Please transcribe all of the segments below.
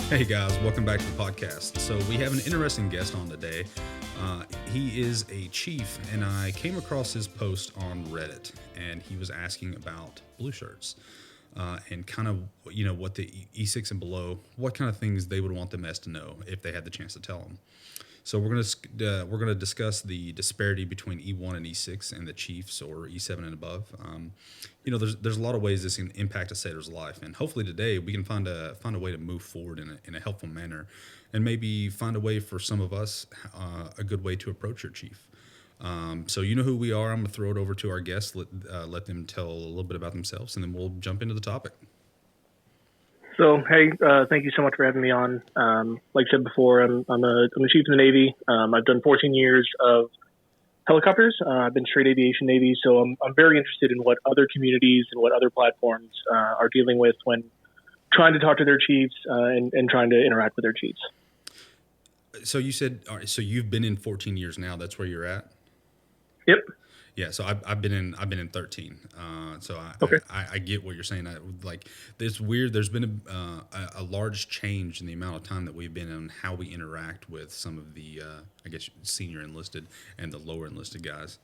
Hey guys, welcome back to the podcast. So we have an interesting guest on today. He is a chief, and I came across his post on Reddit, and he was asking about blue shirts and kind of what the E6 and below, what kind of things they would want the mess to know if they had the chance to tell them. So we're gonna discuss the disparity between E1 and E6 and the Chiefs or E7 and above. There's a lot of ways this can impact a sailor's life, and hopefully today we can find a way to move forward in a helpful manner, and maybe find a way for some of us a good way to approach your chief. So you know who we are. I'm gonna throw it over to our guests. Let them tell a little bit about themselves, and then we'll jump into the topic. So, hey, thank you so much for having me on. Like I said before, I'm a chief in the Navy. I've done 14 years of helicopters. I've been straight aviation Navy, so I'm very interested in what other communities and what other platforms are dealing with when trying to talk to their chiefs and trying to interact with their chiefs. So you said, all right, so you've been in 14 years now. That's where you're at? Yep. Yeah, so I've been in 13. So Okay. I get what you're saying. It's weird. There's been a large change in the amount of time that we've been on how we interact with some of the I guess senior enlisted and the lower enlisted guys.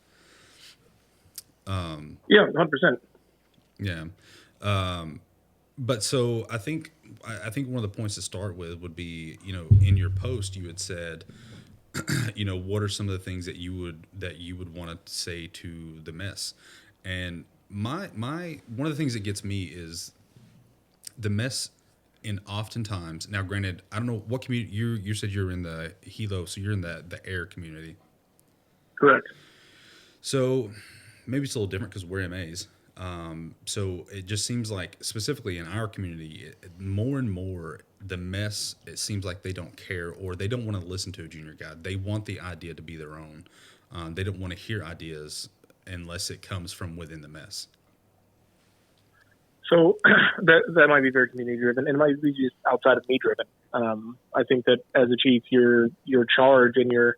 Yeah, 100%. Yeah. But so I think one of the points to start with would be, in your post you had said, what are some of the things that you would want to say to the mess? And my one of the things that gets me is the mess. In oftentimes, now granted, I don't know what community you said you're in the helo, so you're in the air community. Correct. So maybe it's a little different because we're MAs. So it just seems like, specifically in our community, more and more the mess, it seems like they don't care, or they don't want to listen to a junior guy. They want the idea to be their own. They don't want to hear ideas unless it comes from within the mess. So that might be very community driven, and it might be just outside of me driven. I think that as a chief, your charge and your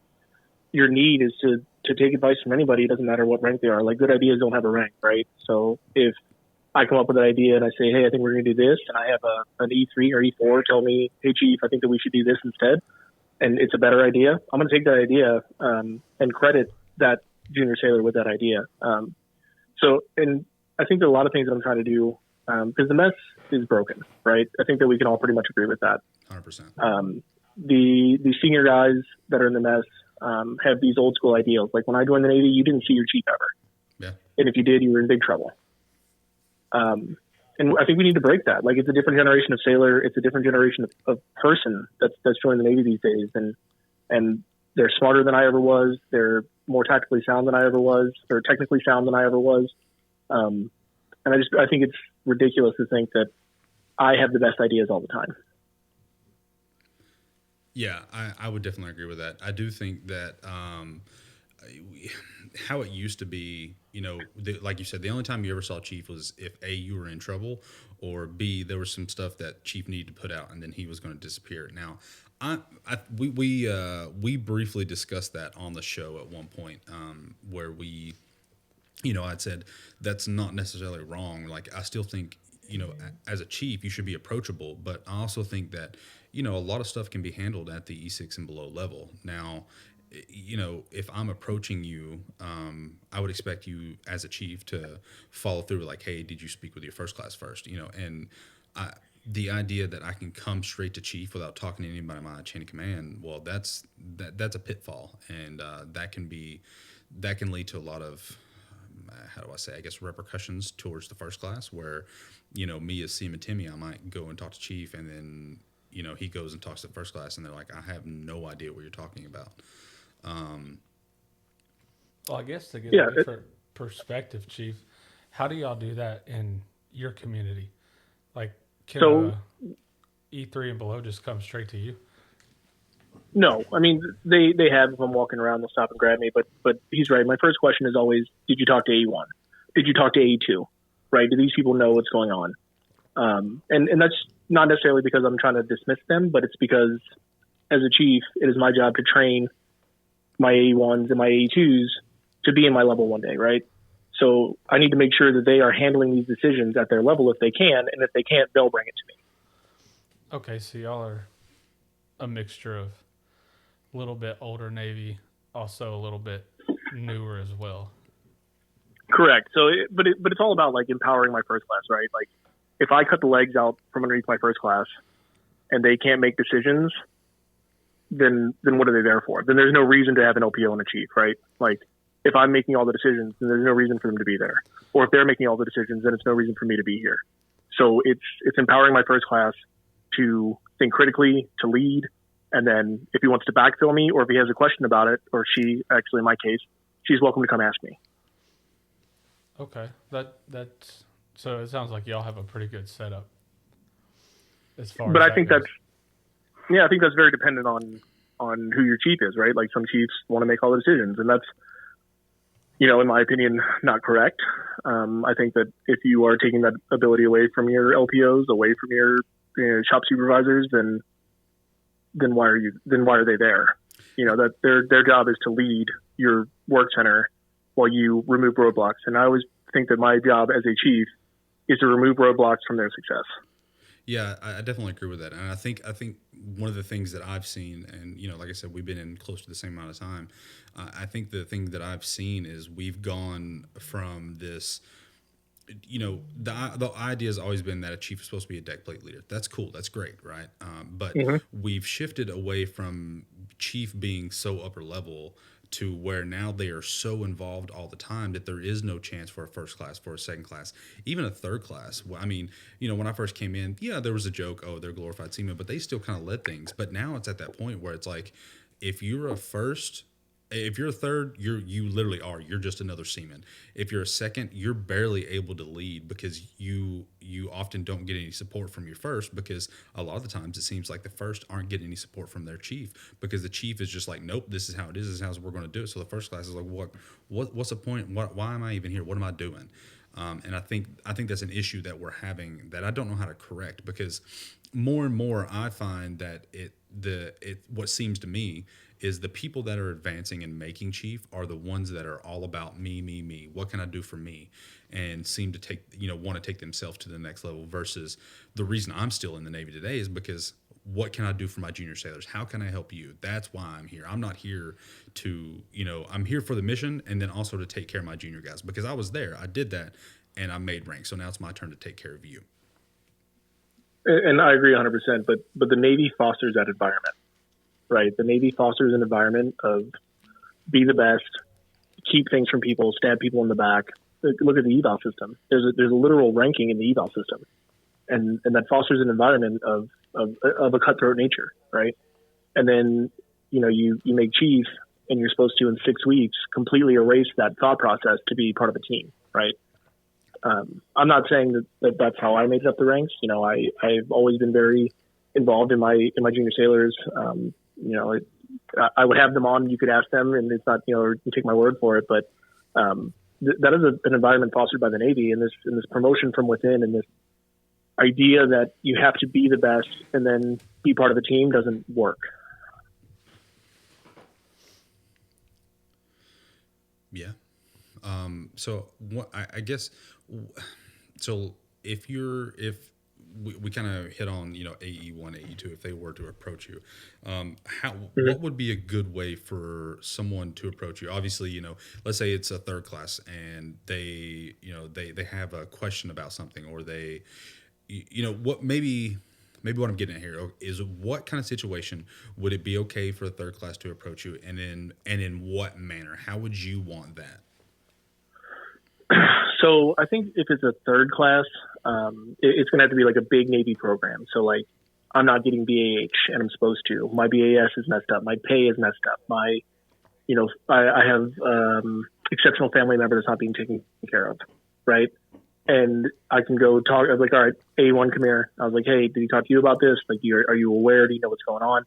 need is to take advice from anybody. It doesn't matter what rank they are. Like, good ideas don't have a rank, right? So if I come up with an idea and I say, hey, I think we're going to do this, and I have an E3 or E4 tell me, hey, chief, I think that we should do this instead, and it's a better idea, I'm going to take that idea and credit that junior sailor with that idea. And I think there are a lot of things that I'm trying to do, because the mess is broken, right? I think that we can all pretty much agree with that. 100%. The senior guys that are in the mess have these old school ideals. Like, when I joined the Navy, you didn't see your chief ever. Yeah. And if you did, you were in big trouble. And I think we need to break that. Like, it's a different generation of sailor. It's a different generation of person that's joined the Navy these days. And they're smarter than I ever was. They're more tactically sound than I ever was. They're technically sound than I ever was. And I think it's ridiculous to think that I have the best ideas all the time. Yeah, I would definitely agree with that. I do think that how it used to be, like you said, the only time you ever saw Chief was if A, you were in trouble, or B, there was some stuff that Chief needed to put out, and then he was going to disappear. Now, we briefly discussed that on the show at one point, where we, I'd said that's not necessarily wrong. Like, I still think, as a chief, you should be approachable, but I also think that, a lot of stuff can be handled at the E6 and below level. Now, if I'm approaching you, I would expect you as a chief to follow through, like, hey, did you speak with your first class first? And the idea that I can come straight to chief without talking to anybody in my chain of command, well, that's a pitfall, and that can lead to a lot of, how do I say, I guess, repercussions towards the first class, where, me as Seaman Timmy, I might go and talk to chief, and then, he goes and talks to the first class, and they're like, I have no idea what you're talking about. Well, I guess to get a different perspective, Chief, how do y'all do that in your community? Like, can E3 and below just come straight to you? No, I mean, they have, if I'm walking around, they'll stop and grab me, but he's right. My first question is always, did you talk to A1? Did you talk to A2? Right? Do these people know what's going on? And that's not necessarily because I'm trying to dismiss them, but it's because as a chief, it is my job to train my A1s and my A2s to be in my level one day, right? So I need to make sure that they are handling these decisions at their level if they can, and if they can't, they'll bring it to me. Okay, so y'all are a mixture of a little bit older Navy, also a little bit newer as well. Correct. So, but it's all about like empowering my first class, right? Like, if I cut the legs out from underneath my first class and they can't make decisions, then what are they there for? Then there's no reason to have an LPO and a chief, right? Like, if I'm making all the decisions, then there's no reason for them to be there. Or if they're making all the decisions, then it's no reason for me to be here. So it's empowering my first class to think critically, to lead, and then if he wants to backfill me or if he has a question about it, or she, actually in my case, she's welcome to come ask me. Okay, that's so. It sounds like y'all have a pretty good setup as far. But as I think goes. I think that's very dependent on who your chief is, right? Like, some chiefs want to make all the decisions, and that's, in my opinion, not correct. I think that if you are taking that ability away from your LPOs, away from your shop supervisors, then why are they there? That their job is to lead your work center while you remove roadblocks. And I always think that my job as a chief is to remove roadblocks from their success. Yeah, I definitely agree with that. And I think one of the things that I've seen, and like I said, we've been in close to the same amount of time. I think the thing that I've seen is we've gone from this, the idea has always been that a chief is supposed to be a deck plate leader. That's cool. That's great, right? But we've shifted away from chief being so upper level to where now they are so involved all the time that there is no chance for a first class, for a second class, even a third class. I mean, when I first came in, there was a joke, oh, they're glorified seamen, but they still kind of led things. But now it's at that point where it's like, if you're a third, you literally are. You're just another seaman. If you're a second, you're barely able to lead because you often don't get any support from your first, because a lot of the times it seems like the first aren't getting any support from their chief, because the chief is just like, nope, this is how it is. This is how we're going to do it. So the first class is like, what's the point? Why am I even here? What am I doing? And I think that's an issue that we're having that I don't know how to correct, because more and more I find that what seems to me is the people that are advancing and making chief are the ones that are all about me. What can I do for me? And seem to want to take themselves to the next level, versus the reason I'm still in the Navy today is because what can I do for my junior sailors? How can I help you? That's why I'm here. I'm not here to, I'm here for the mission and then also to take care of my junior guys, because I was there, I did that, and I made rank. So now it's my turn to take care of you. And I agree 100%, but the Navy fosters that environment. Right, the Navy fosters an environment of be the best, keep things from people, stab people in the back. Look at the eval system. There's a literal ranking in the eval system, and that fosters an environment of a cutthroat nature, right? And then you make chief, and you're supposed to in 6 weeks completely erase that thought process to be part of a team, right? I'm not saying that that's how I made it up the ranks. I've always been very involved in my junior sailors. I would have them on. You could ask them, and it's not, you take my word for it. But that is an environment fostered by the Navy, and this promotion from within, and this idea that you have to be the best and then be part of a team doesn't work. Yeah. So what I guess. So if we kind of hit on, AE1, AE2, if they were to approach you, what would be a good way for someone to approach you? Obviously, let's say it's a third class and they have a question about something, or they, maybe what I'm getting at here is, what kind of situation would it be okay for a third class to approach you, and in what manner? How would you want that? So I think if it's a third class, it's going to have to be like a big Navy program. So like, I'm not getting BAH and I'm supposed to. My BAS is messed up. My pay is messed up. I have exceptional family member that's not being taken care of, right? And I can go talk. I was like, all right, A1, come here. I was like, hey, did he talk to you about this? Like, are you aware? Do you know what's going on?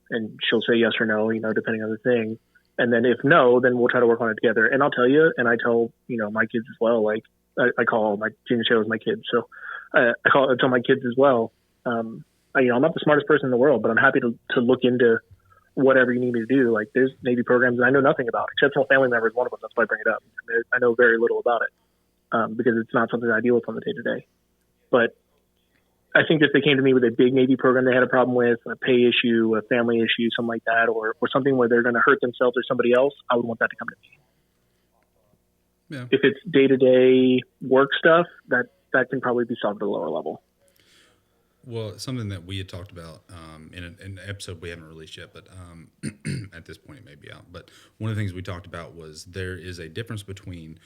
And she'll say yes or no, depending on the thing. And then if no, then we'll try to work on it together. And I'll tell you, and I tell, my kids as well, like I call my junior sailors my kids. So I tell my kids as well, I'm not the smartest person in the world, but I'm happy to look into whatever you need me to do. Like, there's Navy programs that I know nothing about. Exceptional family member is one of them. That's why I bring it up. I know very little about it because it's not something I deal with on the day to day. But I think if they came to me with a big Navy program they had a problem with, a pay issue, a family issue, something like that, or something where they're going to hurt themselves or somebody else, I would want that to come to me. Yeah. If it's day-to-day work stuff, that can probably be solved at a lower level. Well, something that we had talked about in an episode we haven't released yet, but at this point it may be out. But one of the things we talked about was there is a difference between,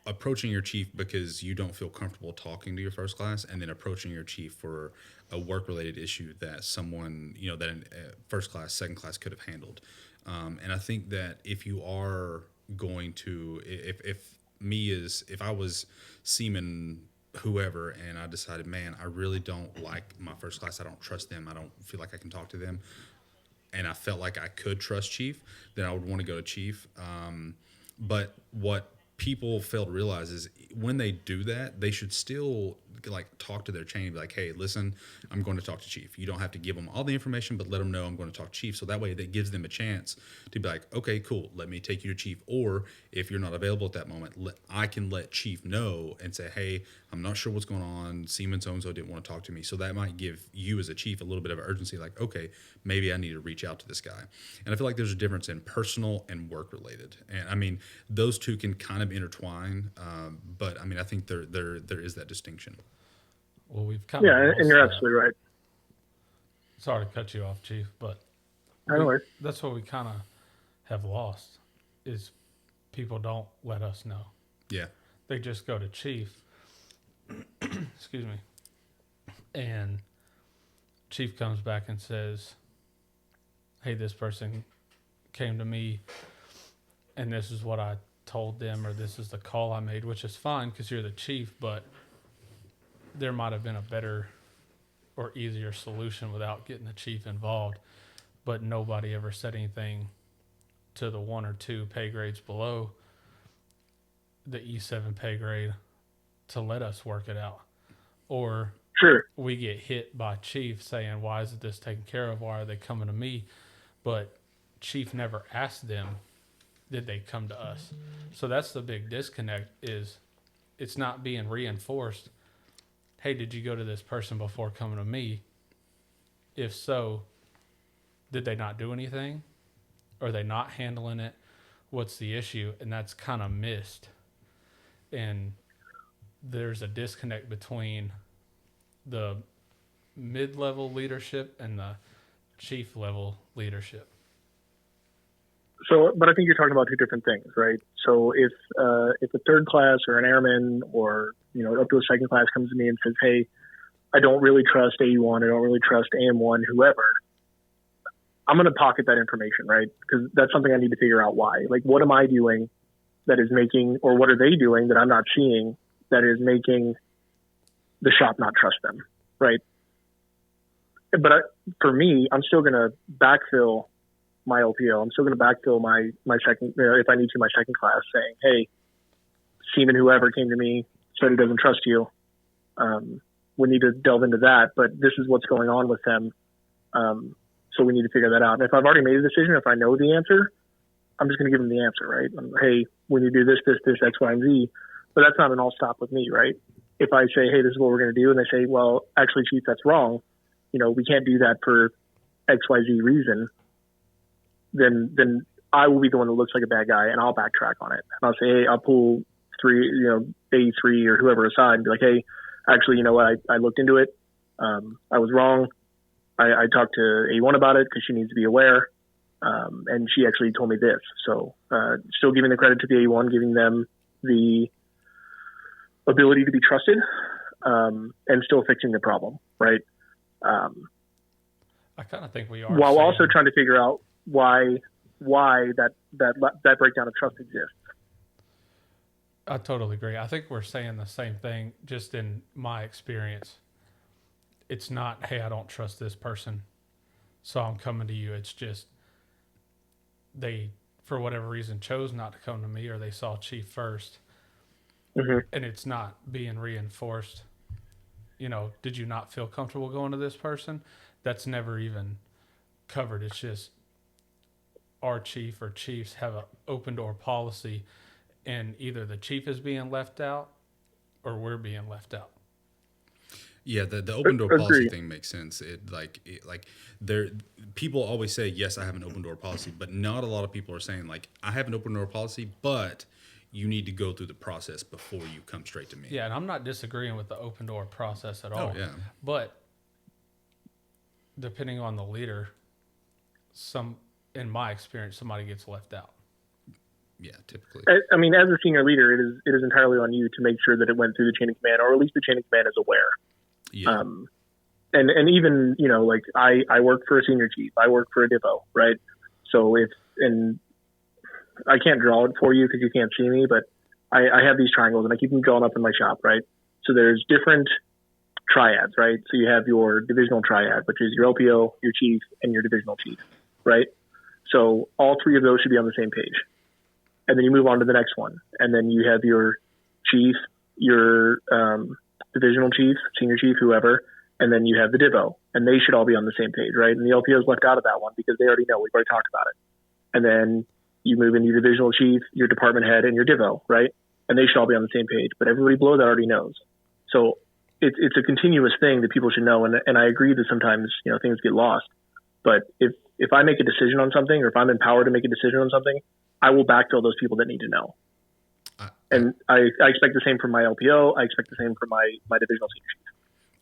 approaching your chief because you don't feel comfortable talking to your first class, and then approaching your chief for a work-related issue that someone, that in first class, second class could have handled. And I think that if you are going to, if I was seaman whoever and I decided, man, I really don't like my first class, I don't trust them, I don't feel like I can talk to them, and I felt like I could trust chief, then I would want to go to chief. But what people fail to realize is when they do that, they should still talk to their chain and be like, hey, listen, I'm going to talk to chief. You don't have to give them all the information, but let them know I'm going to talk to chief. So that way that gives them a chance to be like, okay, cool, let me take you to chief. Or if you're not available at that moment, I can let chief know and say, hey, I'm not sure what's going on. Seaman so-and-so didn't want to talk to me. So that might give you as a chief a little bit of urgency, like, okay, maybe I need to reach out to this guy. And I feel like there's a difference in personal and work related. And I mean, those two can kind of intertwine. But I mean, I think there is that distinction. Well, we've kind of and you're absolutely right. Sorry to cut you off, Chief, but that's what we kind of have lost is people don't let us know. Yeah. They just go to Chief. Excuse me. And Chief comes back and says, hey, this person came to me and this is what I told them, or this is the call I made, which is fine because you're the chief, but there might have been a better or easier solution without getting the chief involved. But nobody ever said anything to the 1 or 2 pay grades below the E7 pay grade to let us work it out. Or we get hit by chief saying, why isn't this taken care of? Why are they coming to me? But chief never asked them, did they come to us? So that's the big disconnect, is it's not being reinforced. Hey, did you go to this person before coming to me? If so, did they not do anything? Are they not handling it? What's the issue? And that's kind of missed. And there's a disconnect between the mid-level leadership and the chief level leadership. So, but I think you're talking about two different things, right? So if a third class or an airman or, up to a second class comes to me and says, hey, I don't really trust AU1, I don't really trust AM1, whoever, I'm going to pocket that information, right? Because that's something I need to figure out why. Like, what am I doing that is making, or what are they doing that I'm not seeing that is making the shop not trust them, right? But for me, I'm still going to backfill my LPO. I'm still going to backfill my second, if I need to, my second class, saying, hey, seaman whoever came to me said he doesn't trust you. We need to delve into that, but this is what's going on with them. So we need to figure that out. And if I've already made a decision, if I know the answer, I'm just going to give them the answer, right? Hey, when you do this, X, Y, and Z. But that's not an all stop with me, right? If I say, hey, this is what we're going to do, and they say, well, actually, Chief, that's wrong. We can't do that for X, Y, Z reason. Then I will be the one that looks like a bad guy, and I'll backtrack on it. And I'll say, hey, I'll pull A3 or whoever aside and be like, hey, actually, you know what? I looked into it. I was wrong. I talked to A1 about it because she needs to be aware. And she actually told me this. So still giving the credit to the A1, giving them the ability to be trusted, and still fixing the problem, right? I kind of think we are. While also trying to figure out why that breakdown of trust exists. I totally agree. I think we're saying the same thing, just in my experience. It's not, hey, I don't trust this person, so I'm coming to you. It's just they, for whatever reason, chose not to come to me, or they saw Chief first. Mm-hmm. And it's not being reinforced. Did you not feel comfortable going to this person? That's never even covered. It's just our chief or chiefs have an open door policy, and either the chief is being left out or we're being left out. Yeah, the open door policy Agree. thing makes sense. Like there, people always say yes, I have an open door policy, but not a lot of people are saying like I have an open door policy, but you need to go through the process before you come straight to me. Yeah, and I'm not disagreeing with the open door process at Oh all. yeah, But depending on the leader, in my experience, somebody gets left out. yeah, typically. I mean, as a senior leader, it is entirely on you to make sure that it went through the chain of command, or at least the chain of command is aware. Yeah, And even, you know, like I work for a senior chief, I work for a divo, right? So and I can't draw it for you because you can't see me, but I have these triangles and I keep them going up in my shop, right? So there's different triads, right? So you have your divisional triad, which is your LPO, your chief, and your divisional chief, right? So all three of those should be on the same page. And then you move on to the next one. And then you have your chief, your divisional chief, senior chief, whoever, and then you have the divo. And they should all be on the same page, right? And the LPO is left out of that one because they already know. We've already talked about it. And then you move into your divisional chief, your department head, and your divo, right? And they should all be on the same page. But everybody below that already knows. So it's a continuous thing that people should know. And I agree that sometimes, you know, things get lost. But if I make a decision on something, or if I'm empowered to make a decision on something, I will backfill those people that need to know. And I expect the same from my LPO. I expect the same from my divisional senior chief.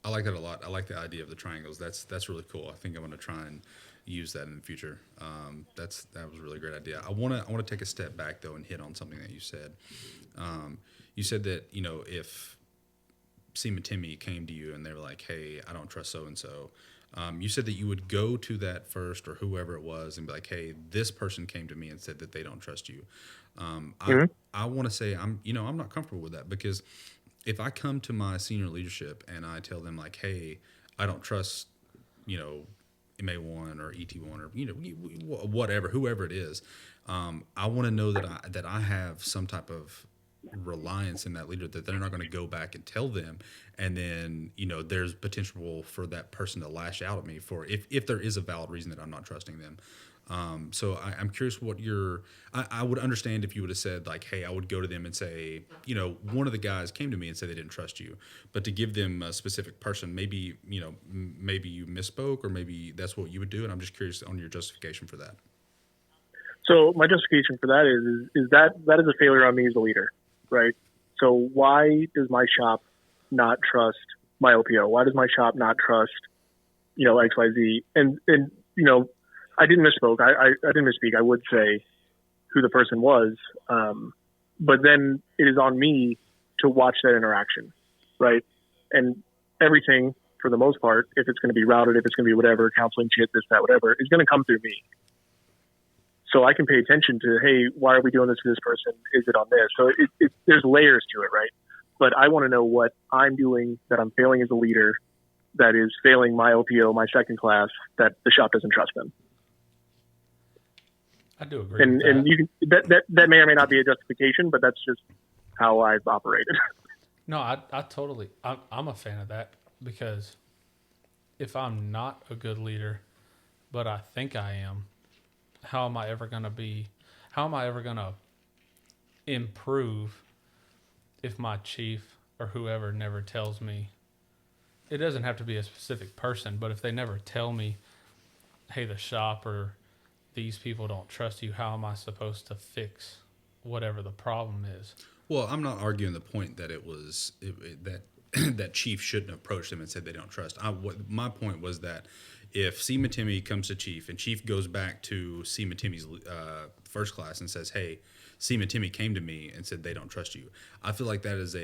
I like that a lot. I like the idea of the triangles. That's really cool. I think I'm going to try and use that in the future. That was a really great idea. I want to take a step back though and hit on something that you said. You said that, you know, if Seaman Timmy came to you and they were like, "Hey, I don't trust so and so," you said that you would go to that first or whoever it was and be like, "Hey, this person came to me and said that they don't trust you." I want to say I'm not comfortable with that, because if I come to my senior leadership and I tell them like, "Hey, I don't trust, you know, MA1 or ET1 or, you know, whatever, whoever it is," I want to know that I have some type of reliance in that leader, that they're not going to go back and tell them, and then, you know, there's potential for that person to lash out at me for if there is a valid reason that I'm not trusting them. So I'm curious what I would understand if you would have said like, "Hey, I would go to them and say, you know, one of the guys came to me and said they didn't trust you," but to give them a specific person, maybe, you know, maybe you misspoke, or maybe that's what you would do. And I'm just curious on your justification for that. So my justification for that is that is a failure on me as a leader, right? So why does my shop not trust my LPO? Why does my shop not trust, you know, XYZ? And you know, I didn't misspoke. I didn't misspeak. I would say who the person was, but then it is on me to watch that interaction, right? And everything, for the most part, if it's going to be routed, if it's going to be whatever, counseling, shit, this, that, whatever, is going to come through me. So I can pay attention to, hey, why are we doing this to this person? Is it on this? So there's layers to it, right? But I want to know what I'm doing that I'm failing as a leader, that is failing my LPO, my second class, that the shop doesn't trust them. I do agree. And you can, that may or may not be a justification, but that's just how I've operated. No, I totally, I'm a fan of that, because if I'm not a good leader, but I think I am, how am I ever going to improve if my chief or whoever never tells me? It doesn't have to be a specific person, but if they never tell me, "Hey, the shop or these people don't trust you," how am I supposed to fix whatever the problem is? Well, I'm not arguing the point that that that Chief shouldn't have approached them and said they don't trust. My point was that if Seaman Timmy comes to Chief and Chief goes back to Seaman Timmy's first class and says, "Hey, Seaman Timmy came to me and said they don't trust you," I feel like that is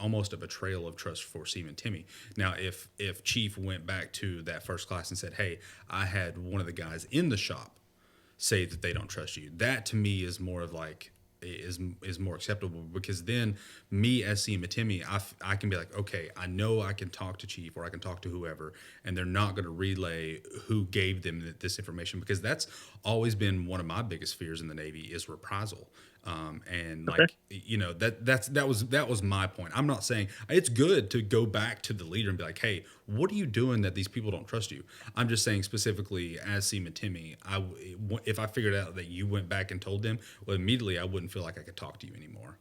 almost a betrayal of trust for Seaman Timmy. Now, if Chief went back to that first class and said, "Hey, I had one of the guys in the shop say that they don't trust you," that to me is more of like is more acceptable, because then me as Seaman Timmy, I can be like, okay, I know I can talk to Chief or I can talk to whoever, and they're not going to relay who gave them this information, because that's always been one of my biggest fears in the Navy is reprisal. And like, you know, that was my point. I'm not saying it's good to go back to the leader and be like, "Hey, what are you doing that these people don't trust you?" I'm just saying specifically as Seaman Timmy, if I figured out that you went back and told them, well, immediately I wouldn't feel like I could talk to you anymore.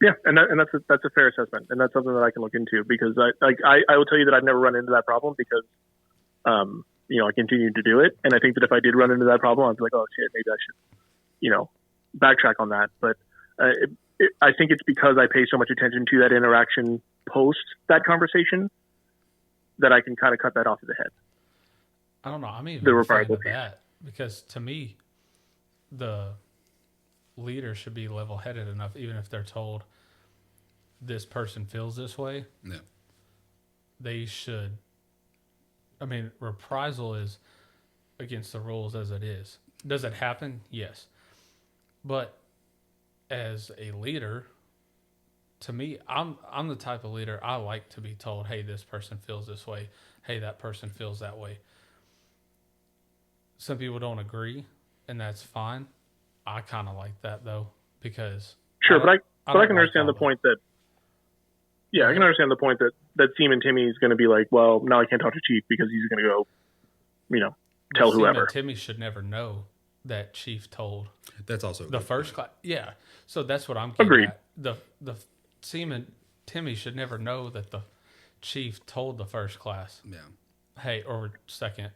Yeah, and that's a fair assessment, and that's something that I can look into, because I will tell you that I've never run into that problem because I continued to do it, and I think that if I did run into that problem, I'd be like, oh shit, maybe I should backtrack on that. But I think it's because I pay so much attention to that interaction post that conversation that I can kind of cut that off of the head. I don't know. I'm even a fan of that, because to me, the leader should be level-headed enough, even if they're told this person feels this way. Yeah. They should. I mean, reprisal is against the rules as it is. Does it happen? Yes. But as a leader, to me, I'm the type of leader, I like to be told, hey, this person feels this way. Hey, that person feels that way. Some people don't agree, and that's fine. I kind of like that, though, because... Sure, but I can understand the point that... Yeah, I can understand the point that Seaman Timmy is going to be like, well, now I can't talk to Chief because he's going to go, tell whoever. Seaman Timmy should never know that Chief told... That's also... The first class... Yeah, so that's what I'm getting Agreed. at. The Seaman Timmy should never know that the Chief told the first class, Yeah. hey, or second...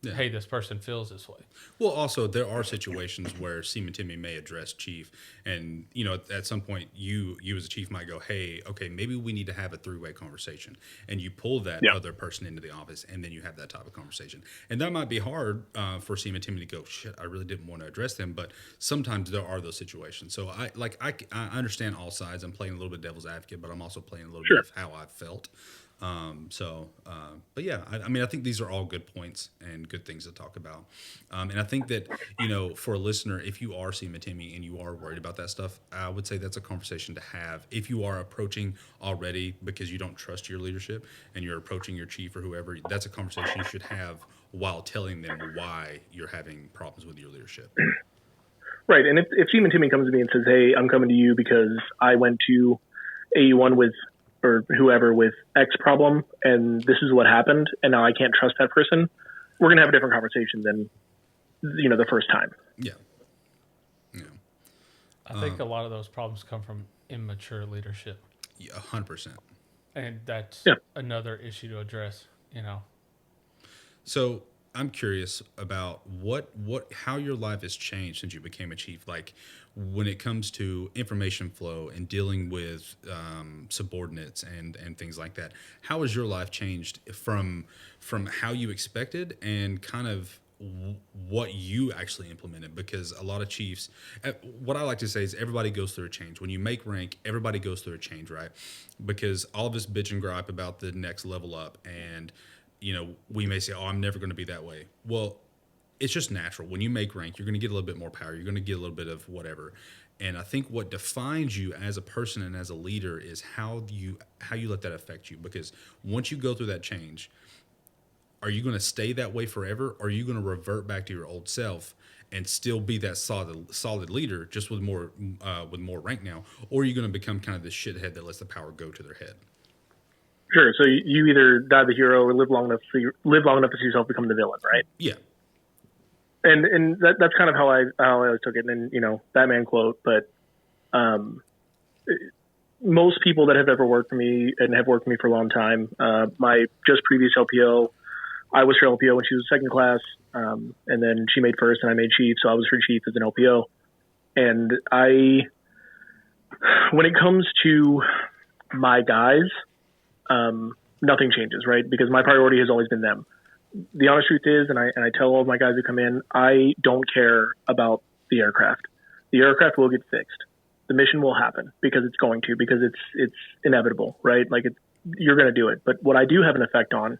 Yeah. Hey, this person feels this way. Well, also, there are situations where Seaman Timmy may address Chief, and, at some point, you as a Chief might go, hey, okay, maybe we need to have a three-way conversation. And you pull that other person into the office, and then you have that type of conversation. And that might be hard for Seaman Timmy to go, shit, I really didn't want to address them, but sometimes there are those situations. So I understand all sides. I'm playing a little bit devil's advocate, but I'm also playing a little bit of how I felt. But yeah, I think these are all good points and good things to talk about. And I think that, for a listener, if you are Seaman Timmy and you are worried about that stuff, I would say that's a conversation to have. If you are approaching already because you don't trust your leadership and you're approaching your chief or whoever, that's a conversation you should have while telling them why you're having problems with your leadership. Right. And if Seaman Timmy comes to me and says, hey, I'm coming to you because I went to AU1 or whoever with X problem, and this is what happened, and now I can't trust that person, we're going to have a different conversation than, the first time. Yeah. Yeah. I think a lot of those problems come from immature leadership. Yeah, 100%. And that's another issue to address, So I'm curious about how your life has changed since you became a chief. Like, when it comes to information flow and dealing with subordinates and things like that, how has your life changed from how you expected and kind of what you actually implemented? Because a lot of chiefs, what I like to say is everybody goes through a change. When you make rank, everybody goes through a change, right? Because all of us bitch and gripe about the next level up, and we may say, oh, I'm never going to be that way. Well, it's just natural. When you make rank, you're going to get a little bit more power. You're going to get a little bit of whatever. And I think what defines you as a person and as a leader is how you let that affect you. Because once you go through that change, are you going to stay that way forever? Or are you going to revert back to your old self and still be that solid leader, just with more rank now? Or are you going to become kind of this shithead that lets the power go to their head? Sure. So you either die the hero or live long enough to see yourself become the villain, right? Yeah. And that's kind of how I always took it. And Batman quote, but most people that have ever worked for me and have worked for me for a long time, my just previous LPO, I was her LPO when she was second class, and then she made first and I made chief, so I was her chief as an LPO. And when it comes to my guys, nothing changes, right? Because my priority has always been them. The honest truth is, and I tell all of my guys who come in, I don't care about the aircraft. The aircraft will get fixed. The mission will happen because it's going to, because it's inevitable, right? Like you're going to do it. But what I do have an effect on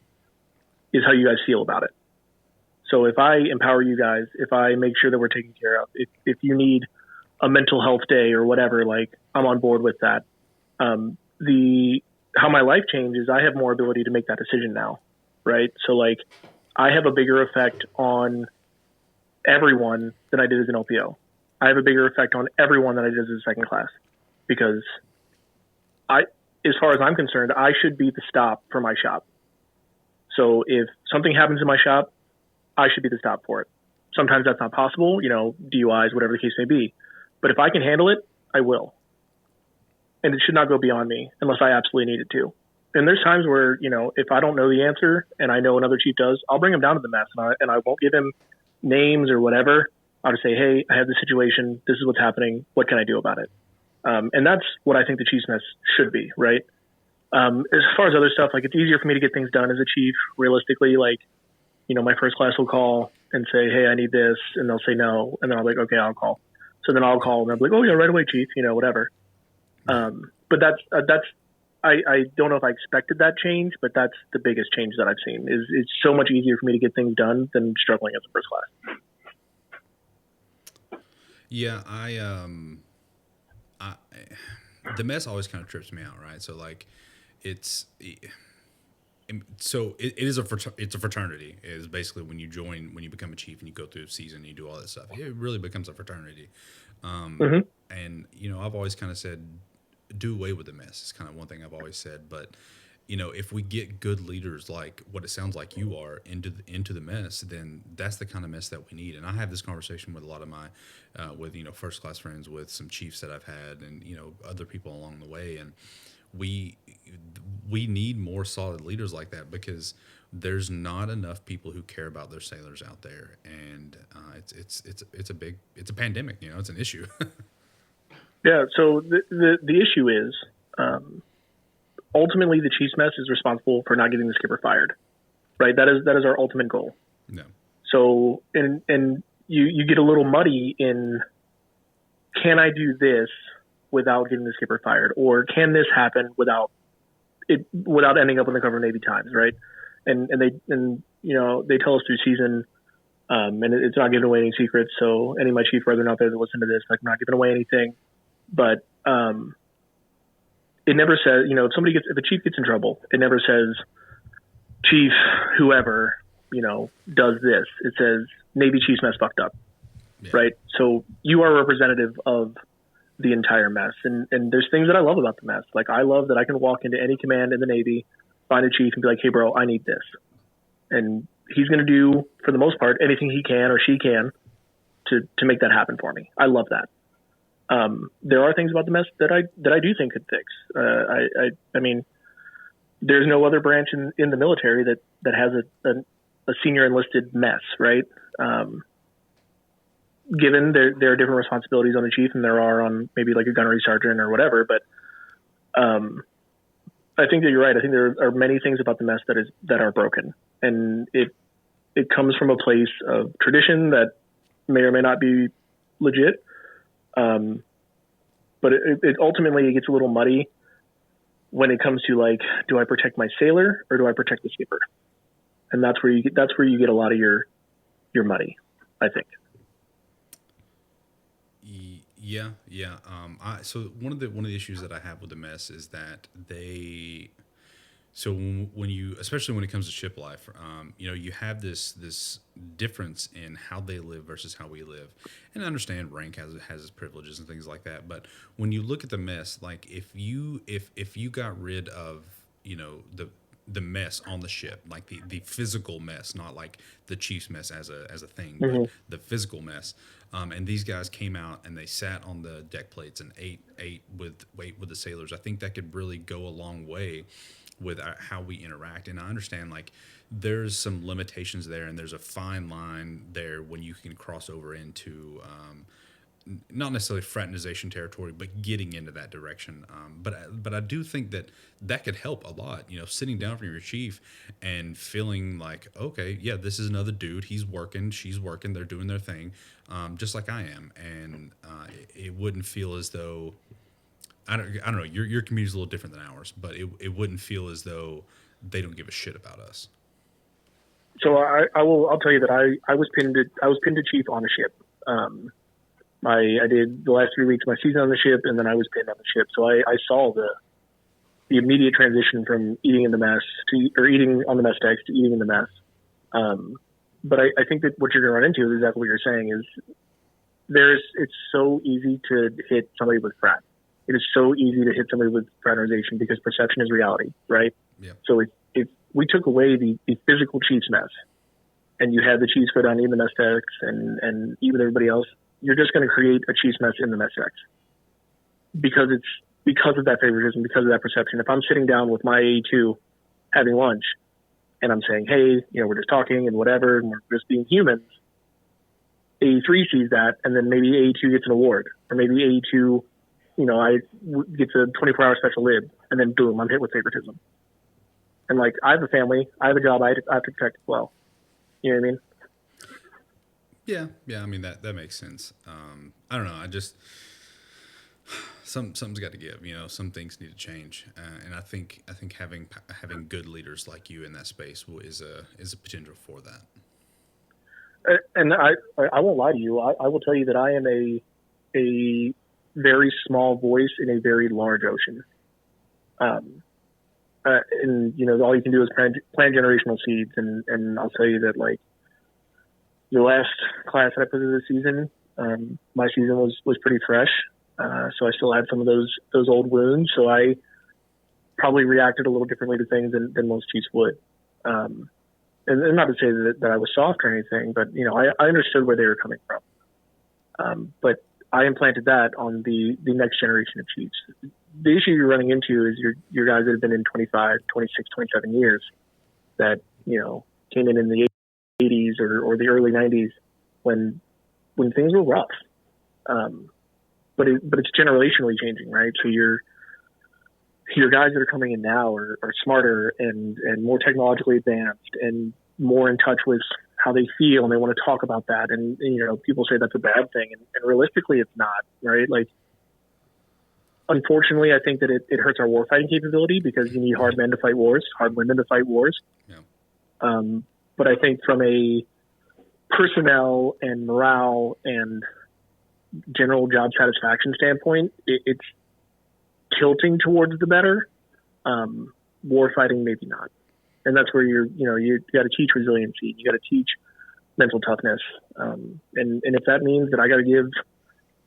is how you guys feel about it. So if I empower you guys, if I make sure that we're taken care of, if you need a mental health day or whatever, like I'm on board with that. How my life changes, I have more ability to make that decision now, right? So like I have a bigger effect on everyone than I did as an LPO. I have a bigger effect on everyone than I did as a second class, because as far as I'm concerned, I should be the stop for my shop. So if something happens in my shop, I should be the stop for it. Sometimes that's not possible, DUIs, whatever the case may be. But if I can handle it, I will. and it should not go beyond me unless I absolutely need it to. And there's times where, if I don't know the answer and I know another chief does, I'll bring him down to the mess, and I won't give him names or whatever. I'll just say, hey, I have this situation. This is what's happening. What can I do about it? And that's what I think the chief's mess should be, right? As far as other stuff, like, it's easier for me to get things done as a chief. Realistically, like, my first class will call and say, hey, I need this. And they'll say no. And then I'll be like, okay, I'll call. So then I'll call and they'll be like, oh yeah, right away, chief, whatever. But I don't know if I expected that change, but that's the biggest change that I've seen. Is it's so much easier for me to get things done than struggling as a first class. Yeah, the mess always kind of trips me out, right? So like, it is it's a fraternity. It is basically when you become a chief and you go through a season and you do all that stuff. It really becomes a fraternity. And I've always kind of said, do away with the mess. It's kind of one thing I've always said. But if we get good leaders like what it sounds like you are into the mess, then that's the kind of mess that we need. And I have this conversation with a lot of my with first class friends, with some chiefs that I've had, and other people along the way. And we need more solid leaders like that, because there's not enough people who care about their sailors out there, and it's a pandemic. It's an issue. Yeah. So the issue is, ultimately the chief's mess is responsible for not getting the skipper fired, right? That is our ultimate goal. No. So and you get a little muddy in, can I do this without getting the skipper fired, or can this happen without ending up in the cover of Navy Times, right? And they tell us through season, and it's not giving away any secrets. So any of my chief brethren out there that listen to this, like, I'm not giving away anything, but it never says, if a chief gets in trouble, it never says chief whoever does this. It says Navy chief's mess fucked up, right? So you are a representative of the entire mess. And there's things that I love about the mess. Like, I love that I can walk into any command in the Navy, find a chief and be like, hey bro, I need this. And he's going to do, for the most part, anything he can or she can to make that happen for me. I love that. There are things about the mess that I do think could fix. I mean, there's no other branch in the military that has a senior enlisted mess, right? Given there are different responsibilities on the chief than there are on maybe like a gunnery sergeant or whatever, but I think that you're right. I think there are many things about the mess that are broken, and it comes from a place of tradition that may or may not be legit. But it ultimately gets a little muddy when it comes to, like, do I protect my sailor or do I protect the skipper? And that's where you get a lot of your muddy, I think. Yeah. So one of the issues that I have with the mess is that especially when it comes to ship life, you have this difference in how they live versus how we live. And I understand rank has its privileges and things like that, but when you look at the mess, like, if you got rid of the mess on the ship, like the physical mess, not like the chief's mess as a thing, but the physical mess. And these guys came out and they sat on the deck plates and ate with the sailors. I think that could really go a long way with how we interact. And I understand, like, there's some limitations there, and there's a fine line there when you can cross over into not necessarily fraternization territory, but getting into that direction. But I do think that could help a lot. Sitting down from your chief and feeling like, okay, yeah, this is another dude. He's working, she's working, they're doing their thing, just like I am, and it wouldn't feel as though, I don't know. Your community is a little different than ours, but it wouldn't feel as though they don't give a shit about us. So I'll tell you that I was pinned to chief on a ship. I did the last 3 weeks of my season on the ship, and then I was pinned on the ship. So I saw the immediate transition from eating in the mess or eating on the mess decks to eating in the mess. But I think that what you're going to run into is exactly what you're saying. Is it's so easy to hit somebody with frat. It is so easy to hit somebody with fraternization because perception is reality, right? Yeah. So if we took away the physical chief's mess, and you had the chiefs go down and eat the mess decks and eat with everybody else, you're just going to create a chief's mess in the mess decks, because because of that favoritism, because of that perception. If I'm sitting down with my A2 having lunch and I'm saying, hey, we're just talking and whatever, and we're just being humans, A3 sees that, and then maybe A2 gets an award, or maybe A2, gets a 24-hour special lib, and then boom, I'm hit with favoritism. And like, I have a family, I have a job, I have to protect as well. You know what I mean? Yeah. I mean that makes sense. I don't know. I just something's got to give. Some things need to change, and I think having good leaders like you in that space is a potential for that. And I won't lie to you. I will tell you that I am a very small voice in a very large ocean. And all you can do is plant generational seeds. And I'll tell you that, like, the last class that I put in this season, my season was pretty fresh. So I still had some of those old wounds. So I probably reacted a little differently to things than most chiefs would. And not to say that I was soft or anything, but I understood where they were coming from. But I implanted that on the next generation of chiefs. The issue you're running into is your guys that have been in 25, 26, 27 years that came in the 80s or the early 90s when things were rough. But it's generationally changing, right? So your guys that are coming in now are smarter and more technologically advanced and more in touch with how they feel, and they want to talk about that. And people say that's a bad thing, and realistically, it's not, right? Like, unfortunately, I think that it hurts our warfighting capability because you need hard men to fight wars, hard women to fight wars. Yeah. But I think from a personnel and morale and general job satisfaction standpoint, it's tilting towards the better. Warfighting, maybe not. And that's where you got to teach resiliency. You got to teach mental toughness. And if that means that I got to give,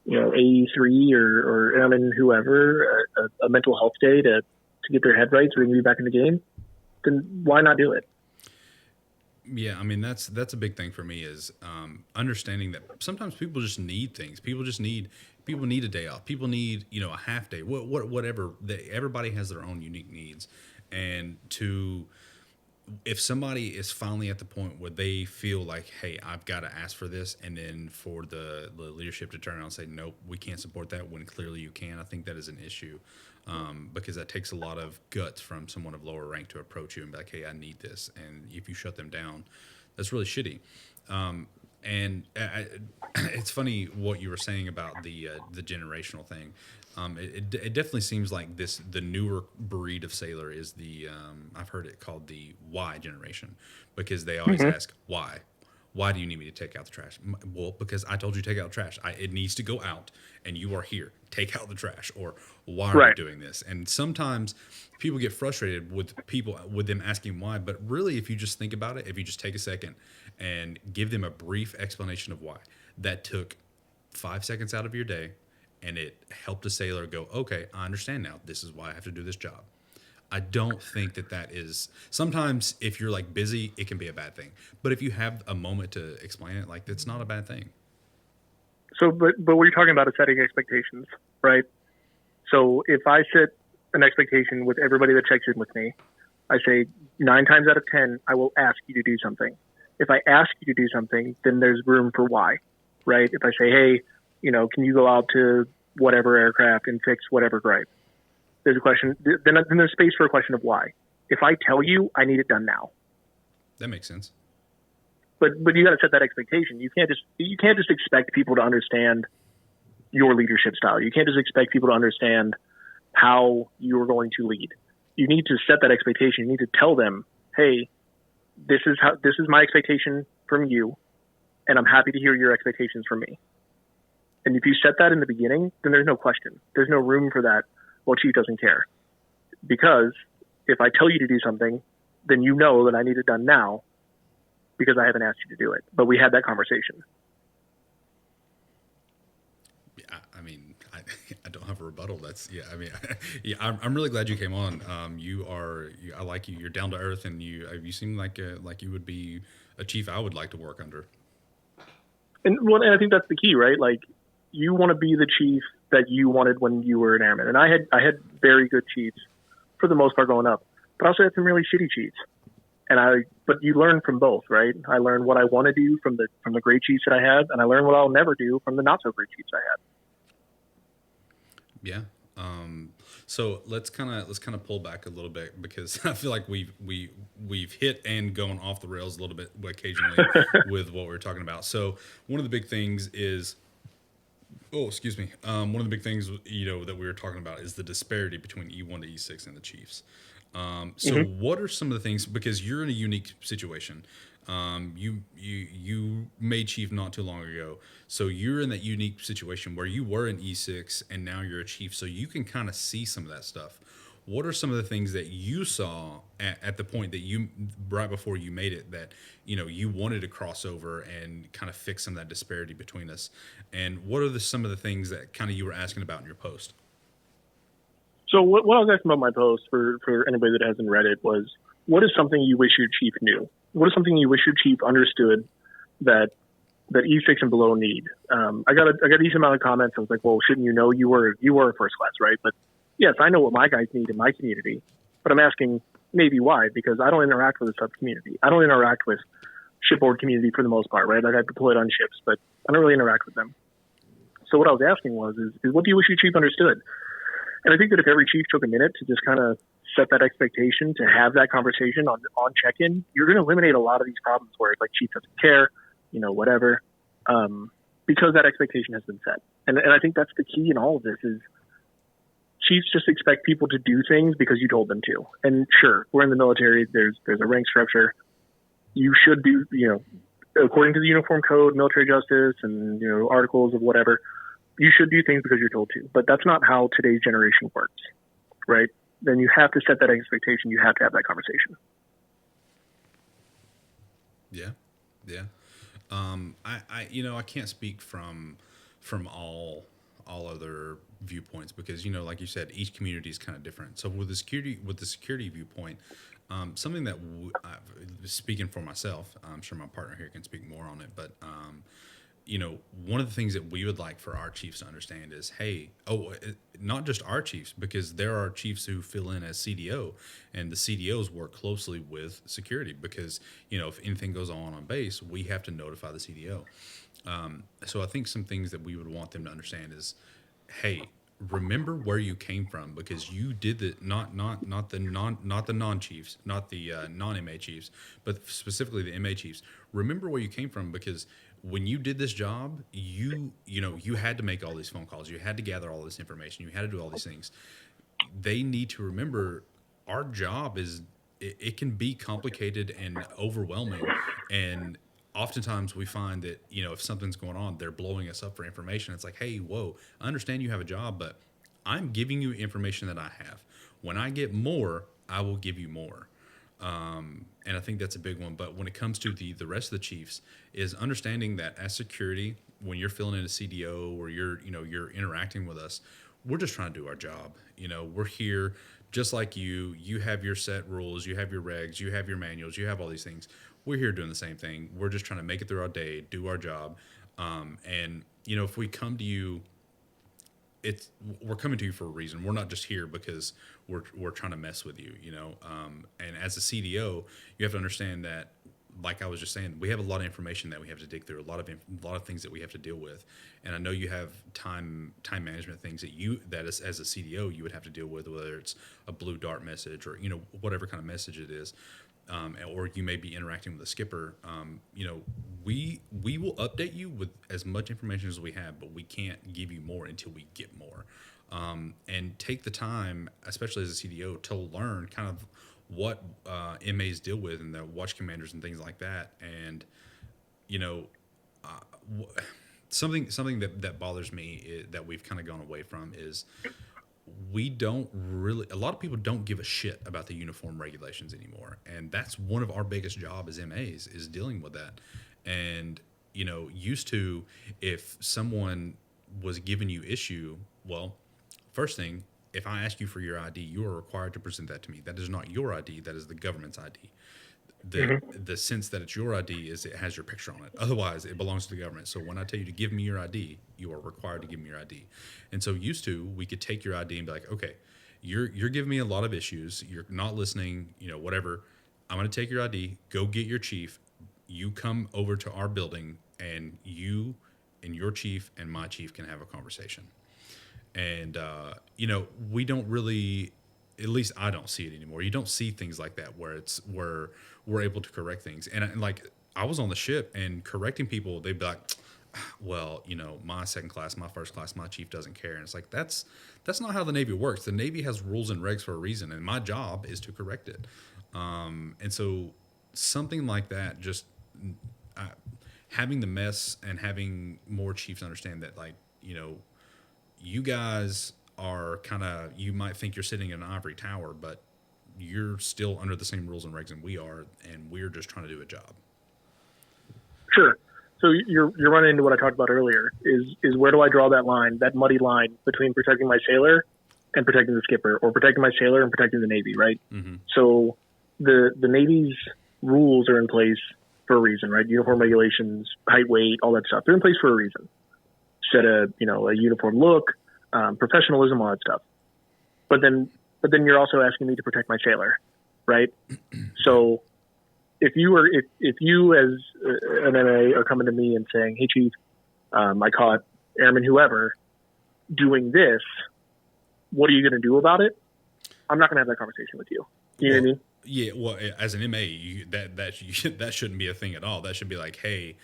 AE3 or airman whoever a mental health day to get their head right so they can be back in the game, then why not do it? Yeah, I mean that's a big thing for me is understanding that sometimes people just need things. People need a day off. People need a half day. Whatever. Everybody has their own unique needs, and if somebody is finally at the point where they feel like, hey, I've got to ask for this, and then for the leadership to turn around and say, nope, we can't support that when clearly you can, I think that is an issue. Because that takes a lot of guts from someone of lower rank to approach you and be like, hey, I need this. And if you shut them down, that's really shitty. It's funny what you were saying about the generational thing. It definitely seems like the newer breed of sailor is I've heard it called the why generation, because they always ask why. Why do you need me to take out the trash? Well, because I told you to take out the trash. It needs to go out, and you are here. Take out the trash. Or why are you doing this? And sometimes people get frustrated with them asking why. But really, if you just think about it, if you just take a second and give them a brief explanation of why, that took 5 seconds out of your day, and it helped a sailor go, okay, I understand now. This is why I have to do this job. I don't think that is. Sometimes if you're like busy, it can be a bad thing. But if you have a moment to explain it, like, it's not a bad thing. So, but what you're talking about is setting expectations, right? So if I set an expectation with everybody that checks in with me, I say 9 times out of 10, I will ask you to do something. If I ask you to do something, then there's room for why, right? If I say, hey, can you go out to whatever aircraft and fix whatever gripe? There's a question. Then there's space for a question of why. If I tell you, I need it done now. That makes sense. But you got to set that expectation. You can't just expect people to understand your leadership style. You can't just expect people to understand how you're going to lead. You need to set that expectation. You need to tell them, hey, this is my expectation from you, and I'm happy to hear your expectations from me. And if you set that in the beginning, then there's no question. There's no room for that. Well, chief doesn't care. Because if I tell you to do something, then you know that I need it done now because I haven't asked you to do it. But we had that conversation. Yeah, I mean, I don't have a rebuttal. I'm really glad you came on. I like you. You're down to earth, and you seem like you would be a chief I would like to work under. And I think that's the key, right? Like, you want to be the chief that you wanted when you were an airman? And I had very good chiefs for the most part growing up, but I also had some really shitty chiefs. But you learn from both, right? I learned what I want to do from the great chiefs that I had, and I learned what I'll never do from the not so great chiefs I had. Yeah. So let's kind of pull back a little bit, because I feel like we've hit and gone off the rails a little bit occasionally with what we're talking about. So one of the big things is, excuse me. One of the big things, that we were talking about is the disparity between E1 to E6 and the Chiefs. So what are some of the things, because you're in a unique situation. You made chief not too long ago, so you're in that unique situation where you were an E6 and now you're a chief, so you can kind of see some of that stuff. What are some of the things that you saw at the point that you, right before you made it, that you wanted to cross over and kind of fix some of that disparity between us? And what are some of the things that kind of you were asking about in your post? So what I was asking about my post, for anybody that hasn't read it, was, what is something you wish your chief knew? What is something you wish your chief understood that E6 and below need? I got a decent amount of comments. I was like, well, shouldn't you know? You were a first class, right? But yes, I know what my guys need in my community, but I'm asking maybe why, because I don't interact with the sub community. I don't interact with shipboard community for the most part, right? Like, I deployed on ships, but I don't really interact with them. So what I was asking is what do you wish your chief understood? And I think that if every chief took a minute to just kind of set that expectation, to have that conversation on check-in, you're going to eliminate a lot of these problems where it's like chief doesn't care, whatever, because that expectation has been set. And I think that's the key in all of this is chiefs just expect people to do things because you told them to. And sure, we're in the military. There's a rank structure. You should do, according to the uniform code, military justice, and, articles of whatever, you should do things because you're told to. But that's not how today's generation works, right? Then you have to set that expectation. You have to have that conversation. Yeah. I can't speak from all other viewpoints, because like you said, each community is kind of different. So with the security viewpoint, something that speaking for myself, I'm sure my partner here can speak more on it, but one of the things that we would like for our chiefs to understand is, not just our chiefs, because there are chiefs who fill in as CDO, and the CDOs work closely with security, because, if anything goes on base, we have to notify the CDO. So I think some things that we would want them to understand is, hey, remember where you came from, because you did the not the non-chiefs, not the non-MA chiefs, but specifically the MA chiefs. Remember where you came from, because when you did this job, you had to make all these phone calls, you had to gather all this information, you had to do all these things. They need to remember our job it can be complicated and overwhelming, and oftentimes we find that if something's going on, they're blowing us up for information. It's like, hey, whoa, I understand you have a job, but I'm giving you information that I have. When I get more, I will give you more. And I think that's a big one. But when it comes to the rest of the chiefs, is understanding that as security, when you're filling in a CDO or you're interacting with us, we're just trying to do our job. We're here just like you. You have your set rules, you have your regs, you have your manuals, you have all these things. We're here doing the same thing. We're just trying to make it through our day, do our job. And if we come to you, we're coming to you for a reason. We're not just here because we're trying to mess with you, and as a CDO, you have to understand that, like I was just saying, we have a lot of information that we have to dig through, a lot of things that we have to deal with. And I know you have time management things that as a CDO you would have to deal with, whether it's a blue dart message or whatever kind of message it is. Or you may be interacting with a skipper. We will update you with as much information as we have, but we can't give you more until we get more. And take the time, especially as a CDO, to learn kind of what MAs deal with and the watch commanders and things like that. And something that bothers me that we've kind of gone away from is, a lot of people don't give a shit about the uniform regulations anymore. And that's one of our biggest job as MAs, is dealing with that. And, used to, if someone was giving you issue, well, first thing, if I ask you for your ID, you are required to present that to me. That is not your ID. That is the government's ID. the sense that it's your ID is it has your picture on it. Otherwise, it belongs to the government. So when I tell you to give me your ID, you are required to give me your ID. And so used to, we could take your ID and be like, okay, you're giving me a lot of issues. You're not listening, whatever. I'm going to take your ID, go get your chief. You come over to our building, and you and your chief and my chief can have a conversation. And, we don't really, at least I don't see it anymore. You don't see things like that where we're able to correct things. And like, I was on the ship, and correcting people, they'd be like, well, my second class, my first class, my chief doesn't care. And it's like, that's not how the Navy works. The Navy has rules and regs for a reason, and my job is to correct it. And so something like that, just having the mess and having more chiefs understand that, like, you guys are you might think you're sitting in an ivory tower, but you're still under the same rules and regs and we are, and we're just trying to do a job. Sure. So you're running into what I talked about earlier is where do I draw that line, that muddy line between protecting my sailor and protecting the skipper, or protecting my sailor and protecting the Navy, right? Mm-hmm. So the Navy's rules are in place for a reason, right? Uniform regulations, height, weight, all that stuff. They're in place for a reason. Set a uniform look, professionalism, all that stuff. But then you're also asking me to protect my sailor, right? So if you as an MA are coming to me and saying, hey chief, I caught airman whoever doing this, what are you going to do about it? I'm not going to have that conversation with you. You know what I mean? Yeah. Well, as an MA, that shouldn't be a thing at all. That should be like, hey,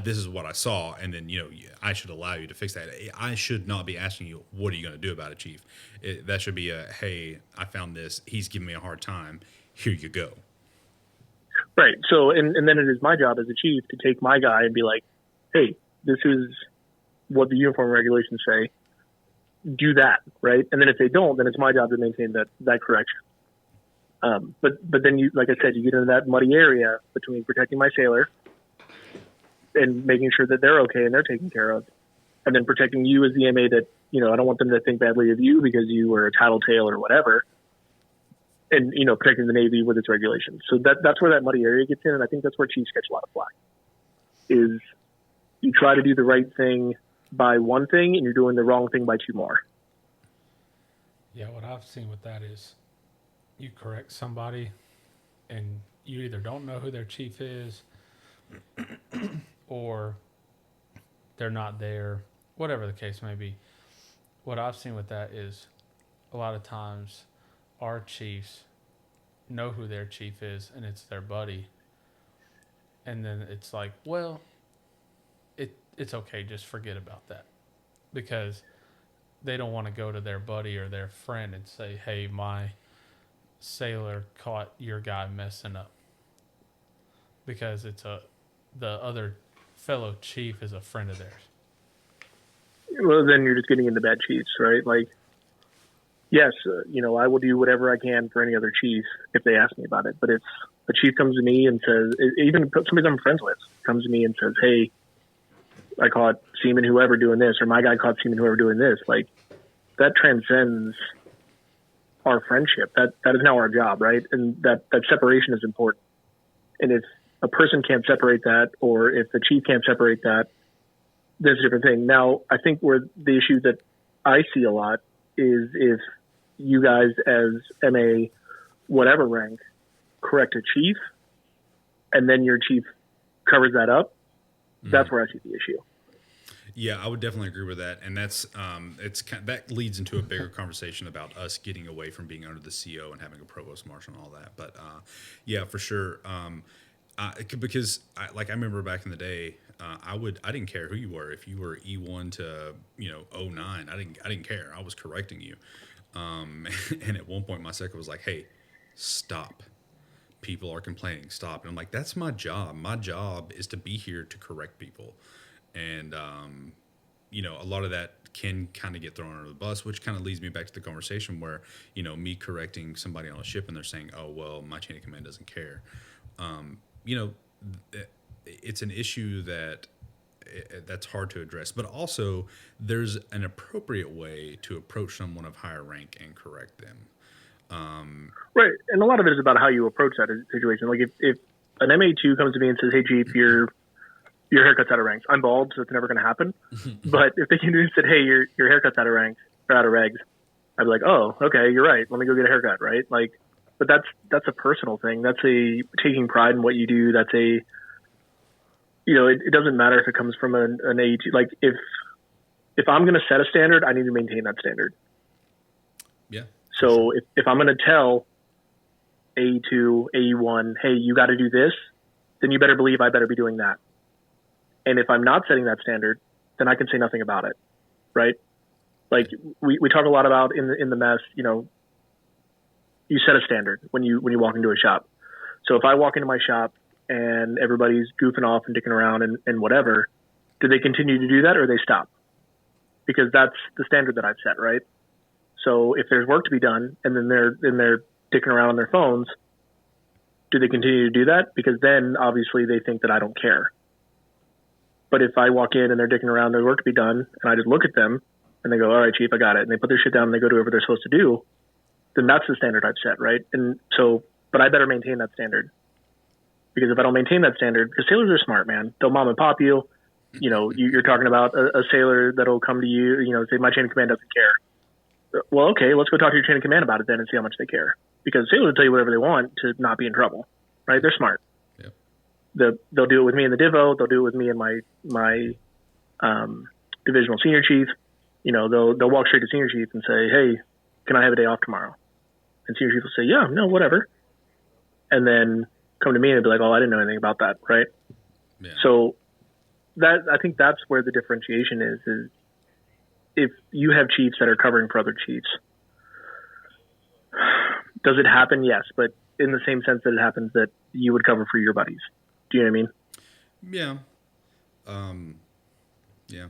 this is what I saw, and then I should allow you to fix that. I should not be asking you, what are you going to do about it, chief? That should be hey, I found this. He's giving me a hard time. Here you go. Right. So, and then it is my job as a chief to take my guy and be like, hey, this is what the uniform regulations say. Do that, right? And then if they don't, then it's my job to maintain that correction. But then you, like I said, you get into that muddy area between protecting my sailor and making sure that they're okay and they're taken care of, and then protecting you as the MA that, I don't want them to think badly of you because you were a tattletale or whatever, and, protecting the Navy with its regulations. So that's where that muddy area gets in, and I think that's where chiefs catch a lot of flack, is you try to do the right thing by one thing and you're doing the wrong thing by two more. Yeah, what I've seen with that is you correct somebody and you either don't know who their chief is or they're not there, whatever the case may be. What I've seen with that is a lot of times our chiefs know who their chief is and it's their buddy. And then it's like, well, it's okay, just forget about that. Because they don't want to go to their buddy or their friend and say, hey, my sailor caught your guy messing up. Because the other fellow chief is a friend of theirs. Well, then you're just getting into bad chiefs, right? Like, yes, I will do whatever I can for any other chief if they ask me about it. But if a chief comes to me and says, even somebody I'm friends with comes to me and says, hey, I caught Seaman whoever doing this, or my guy caught Seaman whoever doing this, like, that transcends our friendship. That is now our job, right? And that separation is important. And if a person can't separate that, or if the chief can't separate that, there's a different thing. Now, I think where the issue that I see a lot is if you guys as MA, whatever rank, correct a chief, and then your chief covers that up, that's where I see the issue. Yeah, I would definitely agree with that, and that's that leads into a bigger conversation about us getting away from being under the CO and having a provost marshal and all that. But yeah, for sure, because I remember back in the day, I didn't care who you were. If you were E1 to 09, I didn't care. I was correcting you, and at one point my secretary was like, "Hey, stop." People are complaining. Stop. And I'm like, that's my job. My job is to be here to correct people. And, a lot of that can kind of get thrown under the bus, which kind of leads me back to the conversation where, me correcting somebody on a ship and they're saying, oh, well, my chain of command doesn't care. It's an issue that's hard to address. But also, there's an appropriate way to approach someone of higher rank and correct them. Right, and a lot of it is about how you approach that situation. Like if an MA2 comes to me and says, "Hey, Chief, your haircut's out of ranks," I'm bald, so it's never going to happen. But if they came to me and said, "Hey, your haircut's out of ranks or out of regs," I'd be like, "Oh, okay, you're right. Let me go get a haircut." Right, like, but that's a personal thing. That's a taking pride in what you do. That's a, it doesn't matter if it comes from an AE2. Like if I'm going to set a standard, I need to maintain that standard. Yeah. So if I'm going to tell AE2, AE1, hey, you got to do this, then you better believe I better be doing that. And if I'm not setting that standard, then I can say nothing about it, right? Like we talk a lot about in the mess, you set a standard when you walk into a shop. So if I walk into my shop and everybody's goofing off and dicking around and whatever, do they continue to do that or they stop? Because that's the standard that I've set, right? So if there's work to be done and then they're dicking around on their phones, do they continue to do that? Because then obviously they think that I don't care. But if I walk in and they're dicking around, there's work to be done, and I just look at them and they go, "All right, Chief, I got it," and they put their shit down and they go do whatever they're supposed to do, then that's the standard I've set, right? And so, but I better maintain that standard. Because if I don't maintain that standard, because sailors are smart, man. They'll mom and pop you. You're talking about a sailor that'll come to you, say, "My chain of command doesn't care." Well, okay, let's go talk to your chain of command about it then and see how much they care. Because sailors will tell you whatever they want to not be in trouble, right? They're smart. Yep. They'll do it with me in the divo. They'll do it with me and my divisional senior chief. They'll walk straight to senior chief and say, "Hey, can I have a day off tomorrow?" And senior chief will say, "Yeah, no, whatever." And then come to me and be like, "Oh, I didn't know anything about that," right? Yeah. So I think that's where the differentiation is if you have chiefs that are covering for other chiefs. Does it happen? Yes, but in the same sense that it happens that you would cover for your buddies. Do you know what I mean? Yeah. Yeah.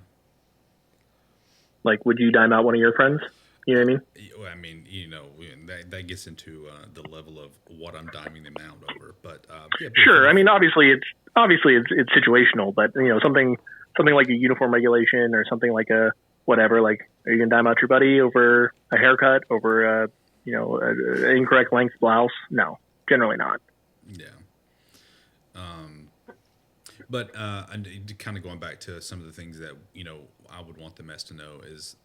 Like, would you dime out one of your friends? You know what I mean? I mean, that gets into the level of what I'm diming them out over. But yeah, sure. I mean, obviously it's situational, but something like a uniform regulation or something like a whatever. Like, are you gonna dime out your buddy over a haircut, over an incorrect length blouse? No, generally not. Yeah. But kind of going back to some of the things that I would want the mess to know is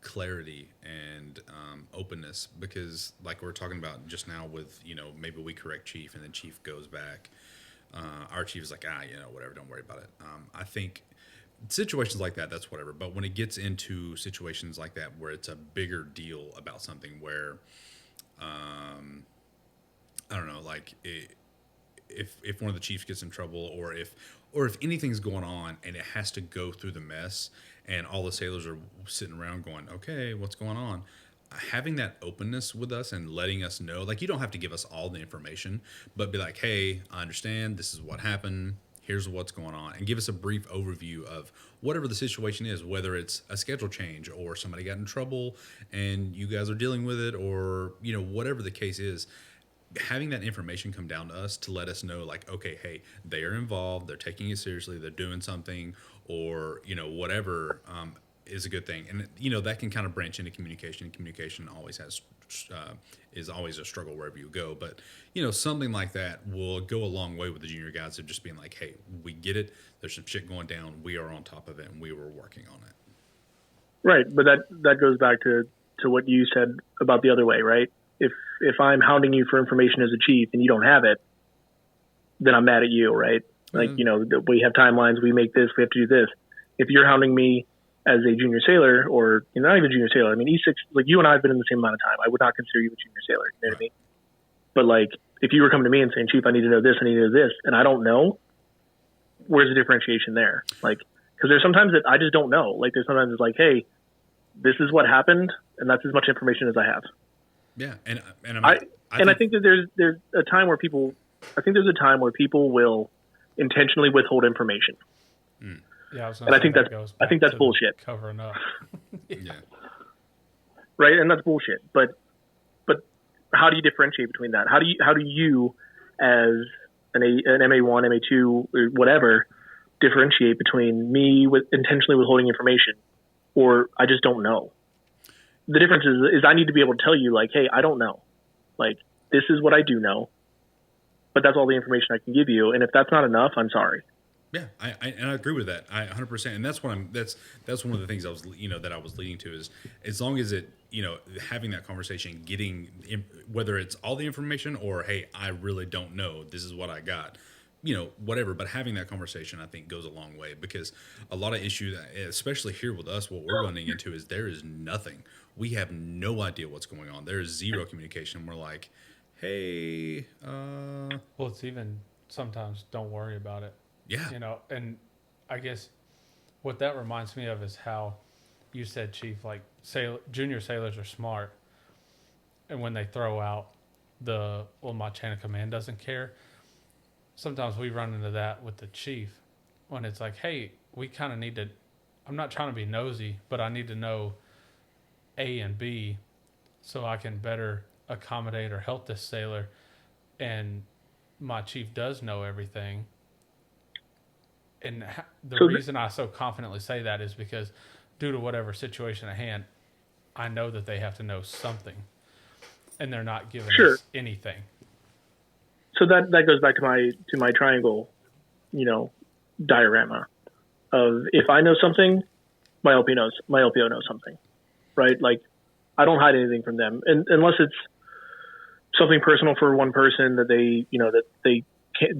clarity and openness, because like we were talking about just now with maybe we correct chief and then chief goes back. Our chief is like, whatever, don't worry about it. I think situations like that, that's whatever. But when it gets into situations like that where it's a bigger deal about something where I don't know, like if one of the chiefs gets in trouble or if anything's going on and it has to go through the mess and all the sailors are sitting around going, "Okay, what's going on?" Having that openness with us and letting us know, like, you don't have to give us all the information, but be like, "Hey, I understand. This is what happened. Here's what's going on," and give us a brief overview of whatever the situation is, whether it's a schedule change or somebody got in trouble and you guys are dealing with it, or whatever the case is. Having that information come down to us to let us know, like, okay, hey, they are involved, they're taking it seriously, they're doing something, or whatever, is a good thing. And that can kind of branch into communication. Communication always is always a struggle wherever you go, but something like that will go a long way with the junior guys of just being like, hey, we get it, there's some shit going down, we are on top of it, and we were working on it. Right, but that goes back to what you said about the other way, right? If I'm hounding you for information as a chief and you don't have it, then I'm mad at you, right? Like, we have timelines, we make this, we have to do this. If you're hounding me as a junior sailor, or not even junior sailor, I mean, E6, like, you and I have been in the same amount of time. I would not consider you a junior sailor, you know what I mean? But like, if you were coming to me and saying, "Chief, I need to know this, I need to know this," and I don't know, where's the differentiation there? Like, because there's sometimes that I just don't know. Like, there's sometimes it's like, "Hey, this is what happened," and that's as much information as I have. Yeah, and I think that there's a time where people, will intentionally withhold information. Mm. Yeah, I think that's bullshit. Covering up. Yeah. Right, and that's bullshit. But how do you differentiate between that? How do you as an MA1, MA2, or whatever, differentiate between me with intentionally withholding information or I just don't know? the difference is I need to be able to tell you, like, hey, I don't know. Like, this is what I do know, but that's all the information I can give you. And if that's not enough, I'm sorry. Yeah, I agree with that. I 100%, and that's what that's one of the things I was that I was leading to is as long as it having that conversation, getting whether it's all the information or hey, I really don't know, this is what I got, whatever. But having that conversation, I think, goes a long way because a lot of issues, especially here with us, what we're running into is there is nothing. We have no idea what's going on. There is zero communication. We're like, hey, Well, it's even sometimes don't worry about it. yeah, And I guess what that reminds me of is how you said, Chief, like junior sailors are smart, and when they throw out my chain of command doesn't care. Sometimes we run into that with the chief when it's like, hey, we kind of need to. I'm not trying to be nosy, but I need to know A and B so I can better accommodate or help this sailor. And my chief does know everything. And the reason I so confidently say that is because due to whatever situation at hand, I know that they have to know something, and they're not giving us anything. So that goes back to my triangle, diorama of if I know something, my LPO knows something, right? Like I don't hide anything from them, and unless it's something personal for one person that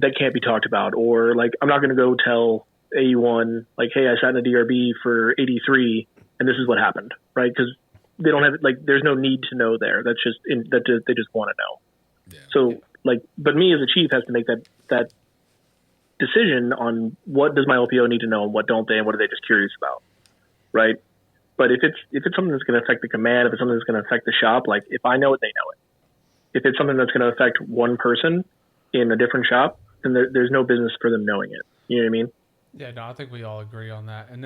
that can't be talked about, or like I'm not going to go tell AE1 like, hey, I sat in a DRB for 83 and this is what happened, right? Because they don't have there's no need to know there. That's just they just want to know. Yeah. So but me as a chief has to make that decision on what does my LPO need to know and what don't they, and what are they just curious about, right? But if it's something that's going to affect the command, if it's something that's going to affect the shop, like if I know it, they know it. If it's something that's going to affect one person in a different shop, then there's no business for them knowing it. You know what I mean? Yeah, no, I think we all agree on that. And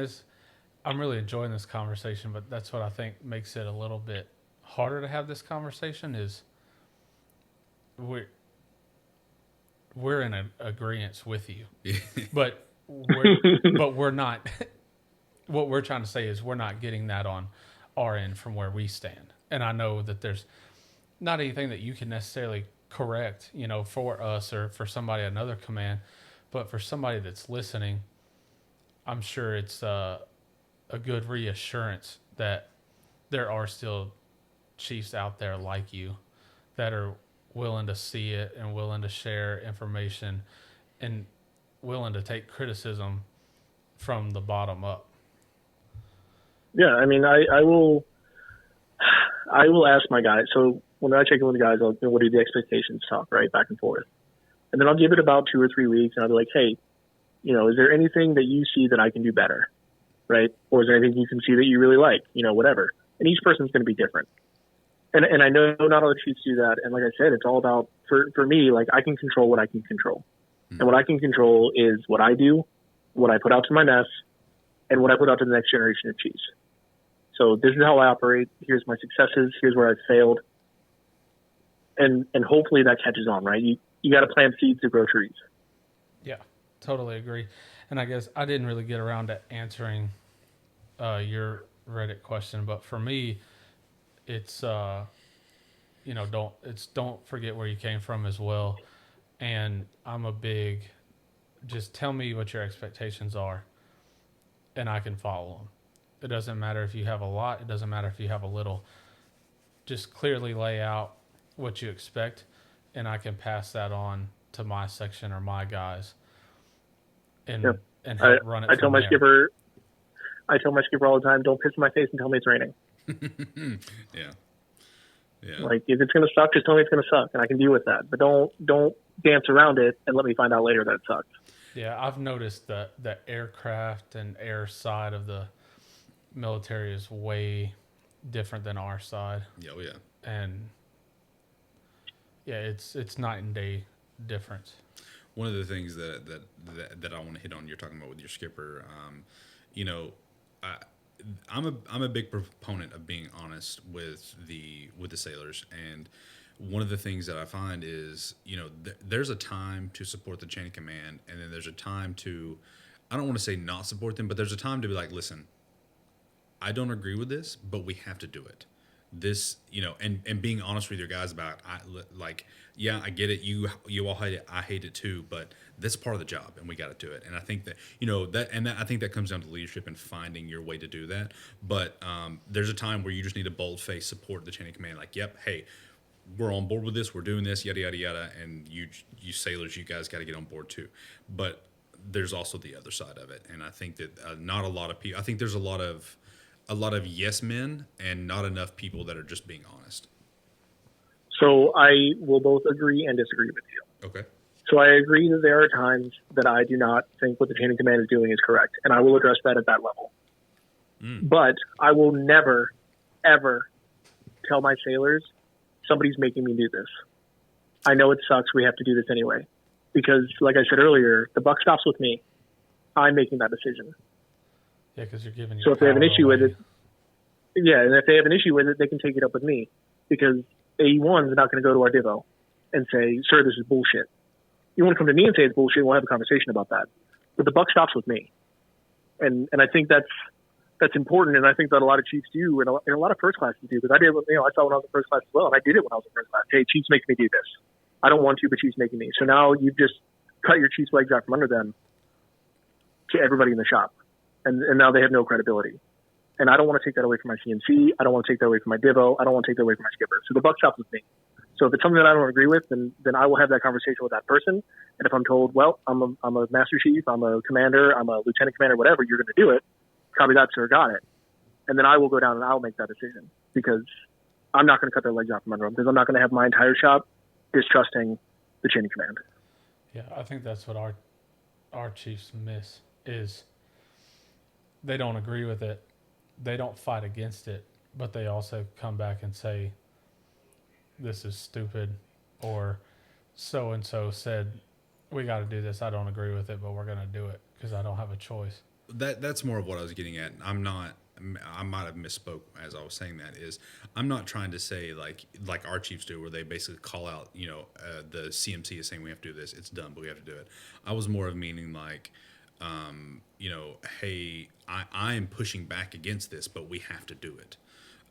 I'm really enjoying this conversation, but that's what I think makes it a little bit harder to have this conversation is we're in agreement with you, but we're not. What we're trying to say is we're not getting that on our end from where we stand. And I know that there's not anything that you can necessarily correct, for us or for somebody at another command, but for somebody that's listening, I'm sure it's a good reassurance that there are still chiefs out there like you that are willing to see it and willing to share information and willing to take criticism from the bottom up. Yeah, I mean, I will ask my guys. So when I check in with the guys, we'll do the expectations talk, right, back and forth. And then I'll give it about 2 or 3 weeks, and I'll be like, hey, is there anything that you see that I can do better, right? Or is there anything you can see that you really like, whatever. And each person's going to be different. And I know not all the chiefs do that. And like I said, it's all about, for me, like I can control what I can control. And what I can control is what I do, what I put out to my mess, and what I put out to the next generation of chiefs. So this is how I operate. Here's my successes. Here's where I've failed. And hopefully that catches on, right? You got to plant seeds to grow trees. Yeah, totally agree. And I guess I didn't really get around to answering your Reddit question, but for me, it's don't forget where you came from as well. And I'm a big, just tell me what your expectations are, and I can follow them. It doesn't matter if you have a lot. It doesn't matter if you have a little. Just clearly lay out what you expect, and I can pass that on to my section or my guys, and help run it. I tell my skipper all the time, don't piss in my face and tell me it's raining. Yeah. Like if it's gonna suck, just tell me it's gonna suck, and I can deal with that. But don't dance around it and let me find out later that it sucks. Yeah, I've noticed that the aircraft and air side of the military is way different than our side. Oh yeah. And yeah, it's night and day difference. One of the things that I want to hit on, you're talking about with your skipper, I'm a big proponent of being honest with the sailors, and one of the things that I find is there's a time to support the chain of command, and then there's a time to, I don't want to say not support them, but there's a time to be like, listen, I don't agree with this, but we have to do it. this, and being honest with your guys about, yeah, I get it. You all hate it. I hate it too, but that's part of the job and we got to do it. And I think that, I think that comes down to leadership and finding your way to do that. But there's a time where you just need to bold face support the chain of command. Like, yep, hey, we're on board with this. We're doing this, yada, yada, yada. And you sailors, you guys got to get on board too. But there's also the other side of it. And I think that not a lot of people, I think there's a lot of yes men and not enough people that are just being honest. So I will both agree and disagree with you. Okay. So I agree that there are times that I do not think what the chain of command is doing is correct, and I will address that at that level. But I will never, ever tell my sailors, somebody's making me do this. I know it sucks. We have to do this anyway. Because, like I said earlier, the buck stops with me. I'm making that decision. Yeah, because you're giving. So if they have an issue with it, and if they have an issue with it, they can take it up with me. Because AE1 is not going to go to our Divo and say, sir, this is bullshit. You want to come to me and say it's bullshit, we'll have a conversation about that. But the buck stops with me. And I think that's important, and I think that a lot of chiefs do, and a lot of first classes do. Because I did, I saw when I was in first class as well, and I did it when I was in first class. Hey, chiefs make me do this. I don't want to, but chiefs making me. So now you've just cut your chief's legs out from under them to everybody in the shop. And now they have no credibility. And I don't want to take that away from my CNC. I don't want to take that away from my Divo. I don't want to take that away from my skipper. So the buck stops with me. So if it's something that I don't agree with, then I will have that conversation with that person. And if I'm told, well, I'm a master chief, I'm a commander, I'm a lieutenant commander, whatever, you're going to do it, copy that, sir, got it. And then I will go down and I'll make that decision, because I'm not going to cut their legs out from under them, because I'm not going to have my entire shop distrusting the chain of command. Yeah, I think that's what our chiefs miss is they don't agree with it. They don't fight against it, but they also come back and say, this is stupid, or so-and-so said, we got to do this. I don't agree with it, but we're going to do it because I don't have a choice. That's more of what I was getting at. I might have misspoke as I was saying that. Is I'm not trying to say like our chiefs do, where they basically call out, the CMC is saying we have to do this. It's done, but we have to do it. I was more of meaning like, hey, I am pushing back against this, but we have to do it.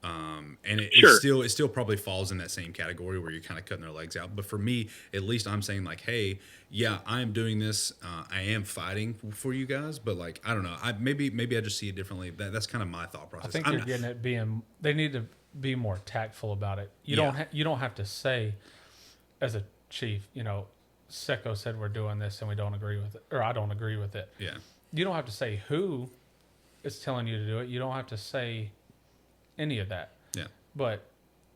And it still probably falls in that same category where you're kind of cutting their legs out. But for me, at least I'm saying like, hey, yeah, I am doing this. I am fighting for you guys, but like, I don't know. Maybe I just see it differently. That's kind of my thought process. I think you're getting it they need to be more tactful about it. You don't have to say as a chief, Secco said we're doing this and we don't agree with it, or I don't agree with it. Yeah. You don't have to say who is telling you to do it. You don't have to say any of that. Yeah. But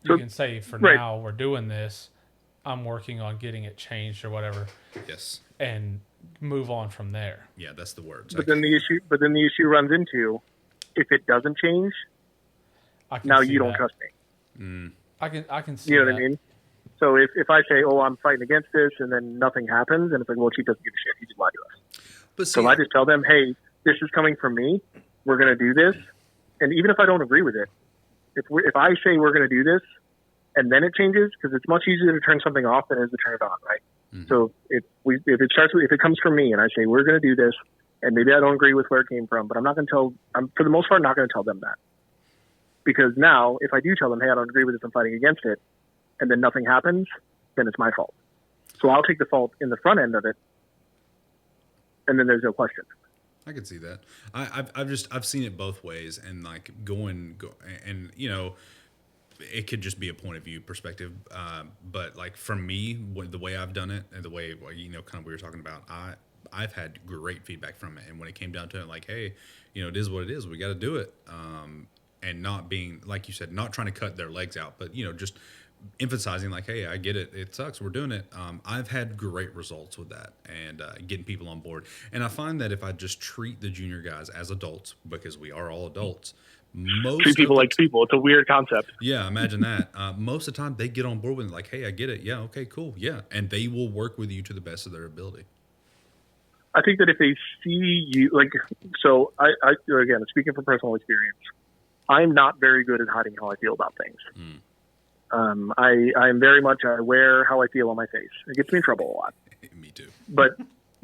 you can say, for now, we're doing this. I'm working on getting it changed or whatever. Yes. And move on from there. Yeah, that's the word. But then the issue runs into, if it doesn't change, now you don't trust me. I can see. You know what I mean? So if I say, oh, I'm fighting against this, and then nothing happens, and it's like, well, chief doesn't give a shit. He just lied to us. But so I just tell them, hey, this is coming from me. We're going to do this. And even if I don't agree with it, if I say we're going to do this, and then it changes, because it's much easier to turn something off than it is to turn it on, right? Mm-hmm. So if it comes from me, and I say we're going to do this, and maybe I don't agree with where it came from, but I'm for the most part not going to tell them that, because now if I do tell them, hey, I don't agree with this, I'm fighting against it, and then nothing happens, then it's my fault. So I'll take the fault in the front end of it, and then there's no question. I could see that. I've seen it both ways, and like and it could just be a point of view perspective. But like for me, the way I've done it, and the way kind of what you're talking about, I've had great feedback from it. And when it came down to it, like, hey, it is what it is. We got to do it. And not being, like you said, not trying to cut their legs out, but just emphasizing like, hey, I get it. It sucks. We're doing it. I've had great results with that, and getting people on board. And I find that if I just treat the junior guys as adults, because we are all adults, treat people like people. It's a weird concept. Yeah, imagine that. Most of the time, they get on board with it, like, hey, I get it. Yeah, okay, cool. Yeah, and they will work with you to the best of their ability. I think that if they see you, so I again, speaking from personal experience, I'm not very good at hiding how I feel about things. I am very much, I wear how I feel on my face. It gets me in trouble a lot. Me too. But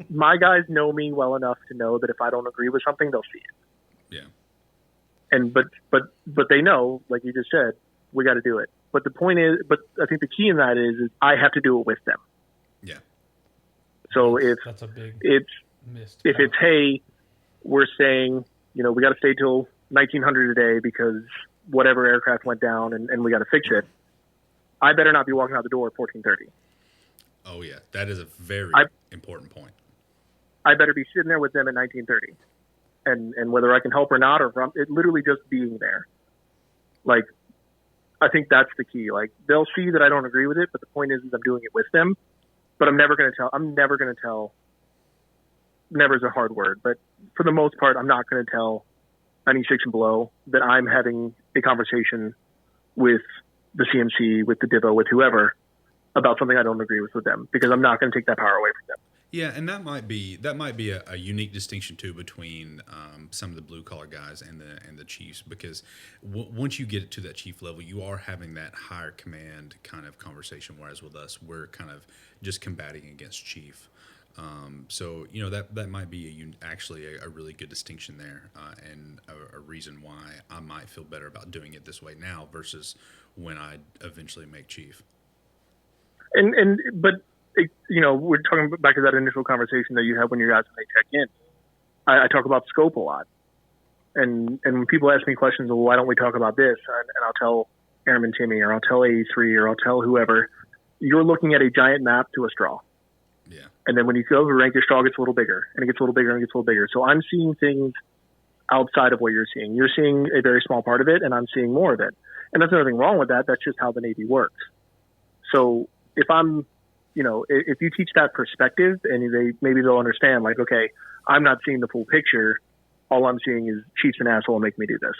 my guys know me well enough to know that if I don't agree with something, they'll see it. Yeah. And but they know, like you just said, we got to do it. But the point is, but I think the key in that is I have to do it with them. Yeah. So if that's a big missed if it's, hey, we're saying, we got to stay till 1900 a day because whatever aircraft went down and we got to fix it, I better not be walking out the door at 14:30. Oh yeah, that is a very important point. I better be sitting there with them at 19:30, and whether I can help or not, or if it literally just being there. Like, I think that's the key. Like, they'll see that I don't agree with it, but the point is I'm doing it with them. But I'm never going to tell. Never is a hard word, but for the most part, I'm not going to tell 96 and below that I'm having a conversation with the CMC, with the Divo, with whoever about something I don't agree with them, because I'm not going to take that power away from them. Yeah, and that might be a unique distinction too between some of the blue collar guys and the chiefs, because once you get to that chief level, you are having that higher command kind of conversation. Whereas with us, we're kind of just combating against chief. So that might be actually a really good distinction there, and a reason why I might feel better about doing it this way now versus when I eventually make chief. But we're talking back to that initial conversation that you had when you guys check in. I talk about scope a lot, and when people ask me questions, well, why don't we talk about this? And I'll tell Airman Timmy, or I'll tell AE3, or I'll tell whoever, you're looking at a giant map to a straw. Yeah. And then when you go over rank, your straw gets a little bigger, and it gets a little bigger, and it gets a little bigger. So I'm seeing things outside of what you're seeing. You're seeing a very small part of it, and I'm seeing more of it. And there's nothing wrong with that. That's just how the Navy works. So if I'm, if you teach that perspective, and maybe they'll understand, like, okay, I'm not seeing the full picture. All I'm seeing is Chief's an asshole and make me do this.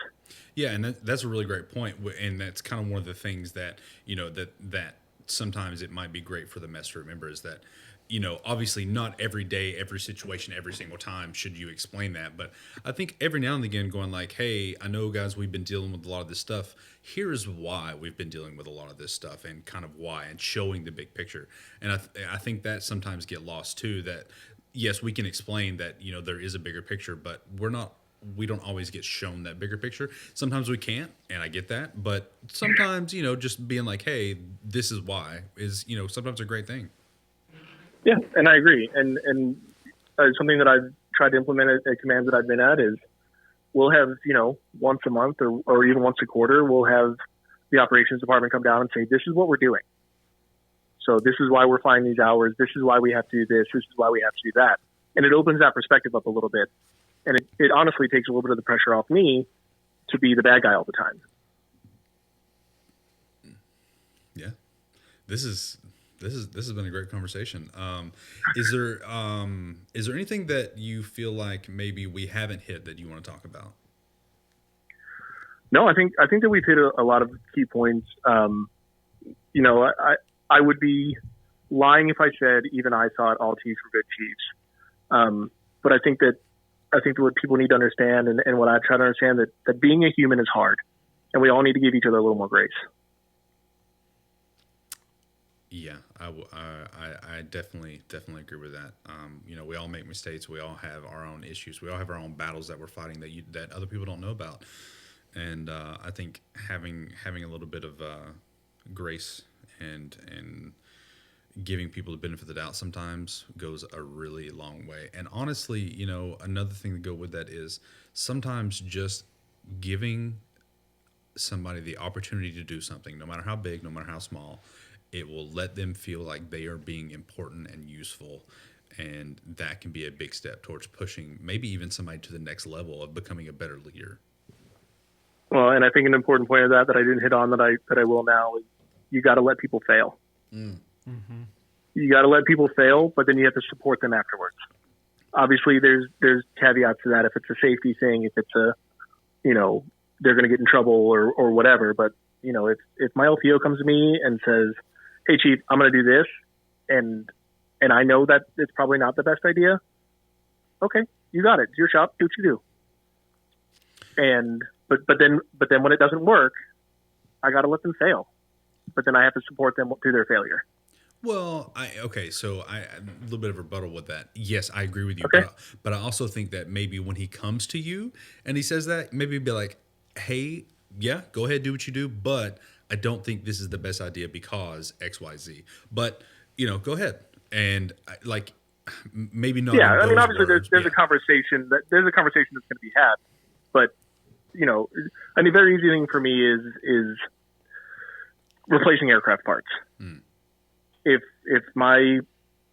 Yeah, and that's a really great point. And that's kind of one of the things that, that sometimes it might be great for the mess to remember is that, obviously not every day, every situation, every single time should you explain that. But I think every now and again going like, hey, I know, guys, we've been dealing with a lot of this stuff. Here's why we've been dealing with a lot of this stuff, and kind of why, and showing the big picture. And I think that sometimes get lost too, that yes, we can explain that, there is a bigger picture, but we don't always get shown that bigger picture. Sometimes we can't, and I get that. But sometimes, just being like, hey, this is why is, sometimes a great thing. Yeah, and I agree. And something that I've tried to implement at commands that I've been at is we'll have, once a month or even once a quarter, we'll have the operations department come down and say, this is what we're doing. So this is why we're flying these hours. This is why we have to do this. This is why we have to do that. And it opens that perspective up a little bit. And it honestly takes a little bit of the pressure off me to be the bad guy all the time. Yeah. This has been a great conversation. Is there anything that you feel like maybe we haven't hit that you want to talk about? No, I think that we've hit a lot of key points. I would be lying if I said even I thought all chiefs were good chiefs. But I think that what people need to understand, and what I try to understand, that being a human is hard, and we all need to give each other a little more grace. Yeah, I definitely agree with that. We all make mistakes. We all have our own issues. We all have our own battles that we're fighting that other people don't know about. And I think having a little bit of grace and giving people the benefit of the doubt sometimes goes a really long way. And honestly, another thing to go with that is sometimes just giving somebody the opportunity to do something, no matter how big, no matter how small, it will let them feel like they are being important and useful. And that can be a big step towards pushing maybe even somebody to the next level of becoming a better leader. Well, and I think an important point of that I didn't hit on that I will now is you got to let people fail. Mm. Mm-hmm. You got to let people fail, but then you have to support them afterwards. Obviously, there's caveats to that. If it's a safety thing, if it's a, they're going to get in trouble or whatever. But if my LPO comes to me and says, "Hey, Chief, I'm going to do this," and I know that it's probably not the best idea. Okay, you got it. It's your shop. Do what you do. And but then when it doesn't work, I got to let them fail. But then I have to support them through their failure. Well, so a little bit of a rebuttal with that. Yes, I agree with you. Okay. But I also think that maybe when he comes to you and he says that, maybe be like, hey, yeah, go ahead, do what you do, but I don't think this is the best idea because XYZ. But, go ahead. And maybe not. Yeah, In I mean, those obviously words, there's a conversation that's going to be had, but I mean, very easy thing for me is replacing aircraft parts. If my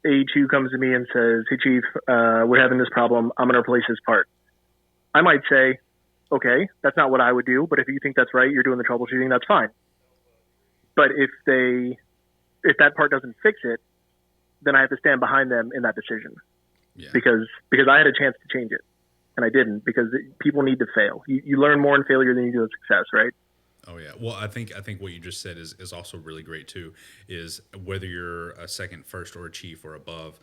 A2 comes to me and says, "Hey, Chief, we're having this problem. I'm going to replace this part," I might say, "Okay, that's not what I would do, but if you think that's right, you're doing the troubleshooting. That's fine." But if that part doesn't fix it, then I have to stand behind them in that decision. Yeah. Because I had a chance to change it, and I didn't, because people need to fail. You learn more in failure than you do in success, right? Oh yeah. Well, I think what you just said is also really great too. Is whether you're a second, first, or a chief or above,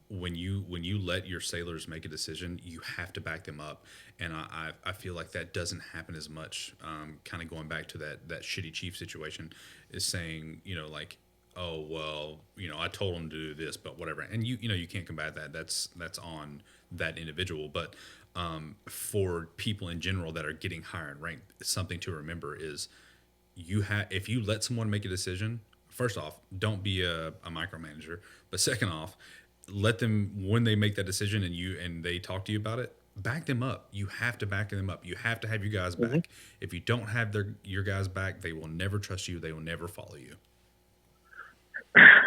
when you let your sailors make a decision, you have to back them up. And I feel like that doesn't happen as much. Kind of going back to that shitty chief situation, is saying, oh well, I told them to do this, but whatever. And you can't combat that. That's on that individual. But for people in general that are getting higher in rank, something to remember is if you let someone make a decision, first off, don't be a micromanager. But second off, let them, when they make that decision and they talk to you about it, back them up. You have to back them up. You have to have your guys back. Mm-hmm. If you don't have your guys back, they will never trust you. They will never follow you.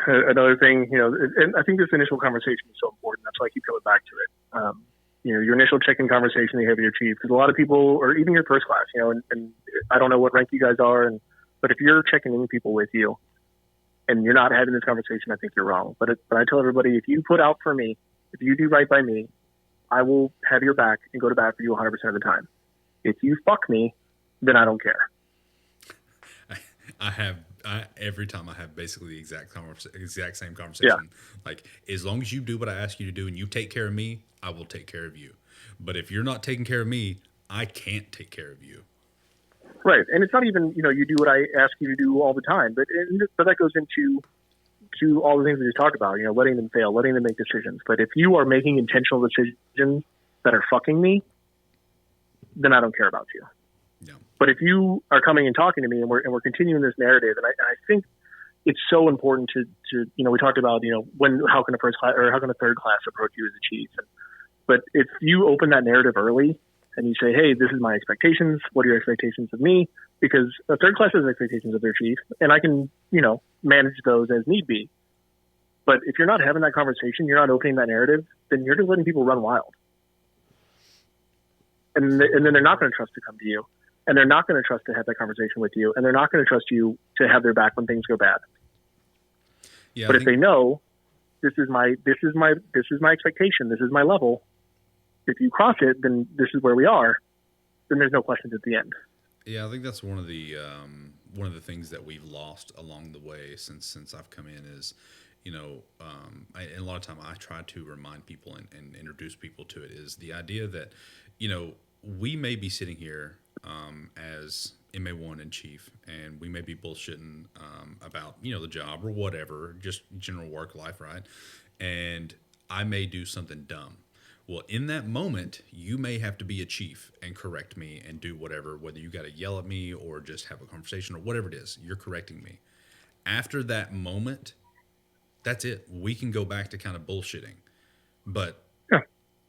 Another thing, and I think this initial conversation is so important. That's why I keep coming back to it. Your initial check-in conversation that you have with your chief, because a lot of people, or even your first class, and I don't know what rank you guys are, but if you're checking in with people with you and you're not having this conversation, I think you're wrong. But I tell everybody, if you put out for me, if you do right by me, I will have your back and go to bat for you 100% of the time. If you fuck me, then I don't care. Every time I have basically the exact same conversation. Yeah. Like, as long as you do what I ask you to do and you take care of me, I will take care of you. But if you're not taking care of me, I can't take care of you. Right. And it's not even, you do what I ask you to do all the time, but that goes into all the things we just talked about, letting them fail, letting them make decisions. But if you are making intentional decisions that are fucking me, then I don't care about you. Yeah. But if you are coming and talking to me and we're continuing this narrative, and I think it's so important to we talked about, how can a first class or how can a third class approach you as a chief? But if you open that narrative early and you say, hey, this is my expectations. What are your expectations of me? Because a third class has expectations of their chief, and I can, manage those as need be. But if you're not having that conversation, you're not opening that narrative, then you're just letting people run wild. And then they're not going to trust to come to you. And they're not going to trust to have that conversation with you. And they're not going to trust you to have their back when things go bad. Yeah, but if they know this is my expectation, this is my level, if you cross it, then this is where we are, then there's no questions at the end. Yeah, I think that's one of the things that we've lost along the way since I've come in is, and a lot of time I try to remind people and introduce people to it, is the idea that, we may be sitting here as MA1 and chief, and we may be bullshitting about, the job or whatever, just general work life, right? And I may do something dumb. Well, in that moment, you may have to be a chief and correct me and do whatever, whether you got to yell at me or just have a conversation or whatever it is, you're correcting me. After that moment, that's it. We can go back to kind of bullshitting. But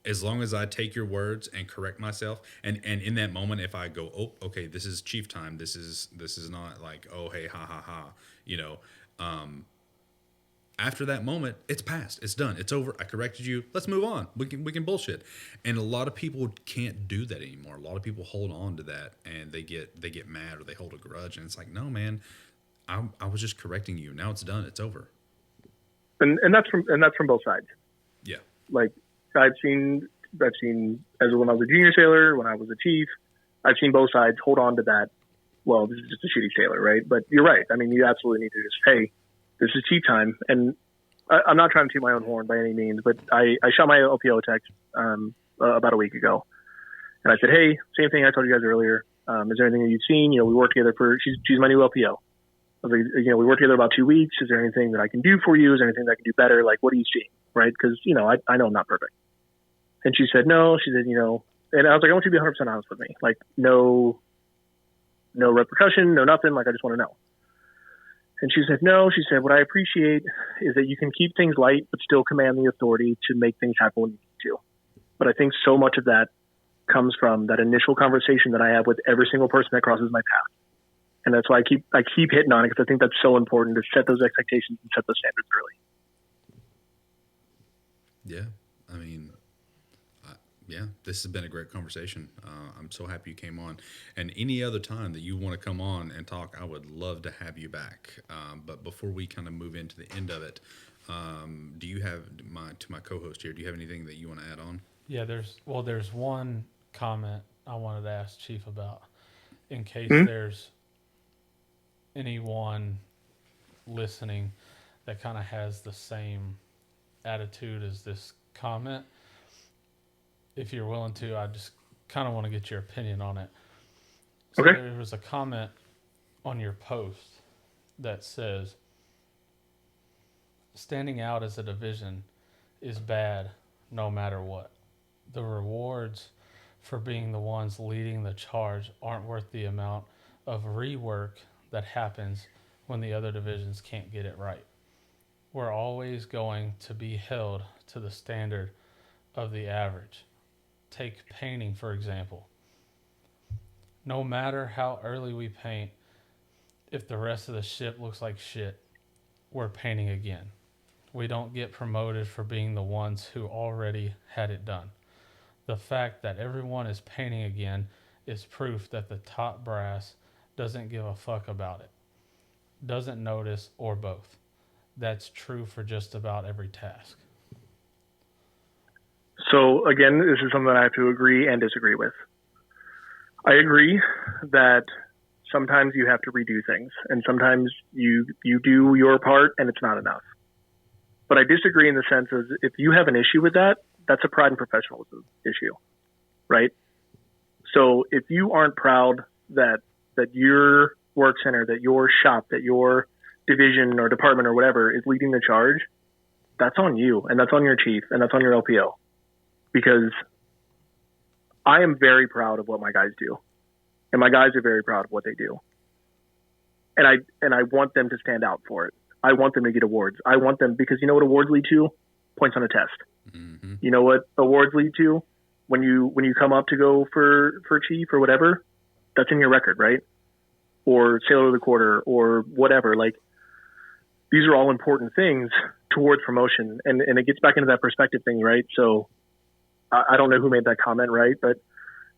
as long as I take your words and correct myself, and in that moment, if I go, oh, okay, this is chief time. This is not like, oh, hey, ha, ha, ha, after that moment, it's past. It's done. It's over. I corrected you. Let's move on. We can bullshit. And a lot of people can't do that anymore. A lot of people hold on to that, and they get mad or they hold a grudge. And it's like, no, man, I was just correcting you. Now it's done. It's over. And that's from both sides. Yeah. Like, I've seen as when I was a junior sailor, when I was a chief, I've seen both sides hold on to that. Well, this is just a shitty sailor, right? But you're right. I mean, you absolutely need to just, hey, this is chief time. And I'm not trying to toot my own horn by any means, but I shot my LPO text about a week ago, and I said, hey, same thing I told you guys earlier. Is there anything that you've seen? We worked together she's my new LPO. We worked together about 2 weeks. Is there anything that I can do for you? Is there anything that I can do better? Like, what do you see? Right? Because, I know I'm not perfect. And she said, no. She said, and I was like, I want you to be 100% honest with me. Like, no no repercussion, no nothing. Like, I just want to know. And she said, no. She said, what I appreciate is that you can keep things light, but still command the authority to make things happen when you need to. But I think so much of that comes from that initial conversation that I have with every single person that crosses my path. And that's why I keep hitting on it, because I think that's so important to set those expectations and set those standards early. Yeah. I mean, yeah, this has been a great conversation. I'm so happy you came on. And any other time that you want to come on and talk, I would love to have you back. But before we kind of move into the end of it, do you have to my co-host here? Do you have anything that you want to add on? Yeah, there's one comment I wanted to ask Chief about, in case there's anyone listening that kind of has the same attitude as this comment. If you're willing to, I just kind of want to get your opinion on it. So okay. There was a comment on your post that says, standing out as a division is bad no matter what. The rewards for being the ones leading the charge aren't worth the amount of rework that happens when the other divisions can't get it right. We're always going to be held to the standard of the average. Take painting, for example. No matter how early we paint, if the rest of the ship looks like shit, we're painting again. We don't get promoted for being the ones who already had it done. The fact that everyone is painting again is proof that the top brass doesn't give a fuck about it, doesn't notice, or both. That's true for just about every task. So again, this is something I have to agree and disagree with. I agree that sometimes you have to redo things, and sometimes you do your part and it's not enough. But I disagree in the sense of, if you have an issue with that, that's a pride and professionalism issue, right? So if you aren't proud that your work center, that your shop, that your division or department or whatever is leading the charge, that's on you, and that's on your chief, and that's on your LPO. Because I am very proud of what my guys do, and my guys are very proud of what they do. And I want them to stand out for it. I want them to get awards. I want them, because you know what awards lead to? Points on a test. Mm-hmm. You know what awards lead to? When you come up to go for chief or whatever, that's in your record, right? Or sailor of the quarter or whatever. Like, these are all important things towards promotion. And it gets back into that perspective thing, right? So I don't know who made that comment, right? But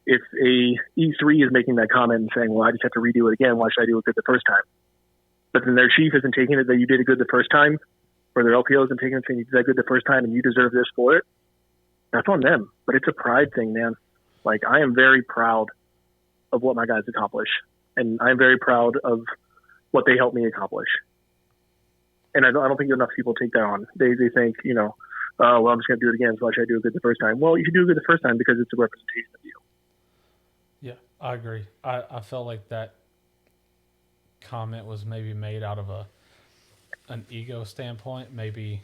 if a E3 is making that comment and saying, well, I just have to redo it again, why should I do it good the first time? But then their chief isn't taking it that you did it good the first time, or their LPO isn't taking it saying you did that good the first time and you deserve this for it. That's on them. But it's a pride thing, man. Like, I am very proud of what my guys accomplish, and I'm very proud of what they helped me accomplish. And I don't think enough people take that on. They think, well, I'm just going to do it again, so why should I do it good the first time? Well, you should do it good the first time because it's a representation of you. Yeah, I agree. I felt like that comment was maybe made out of an ego standpoint. Maybe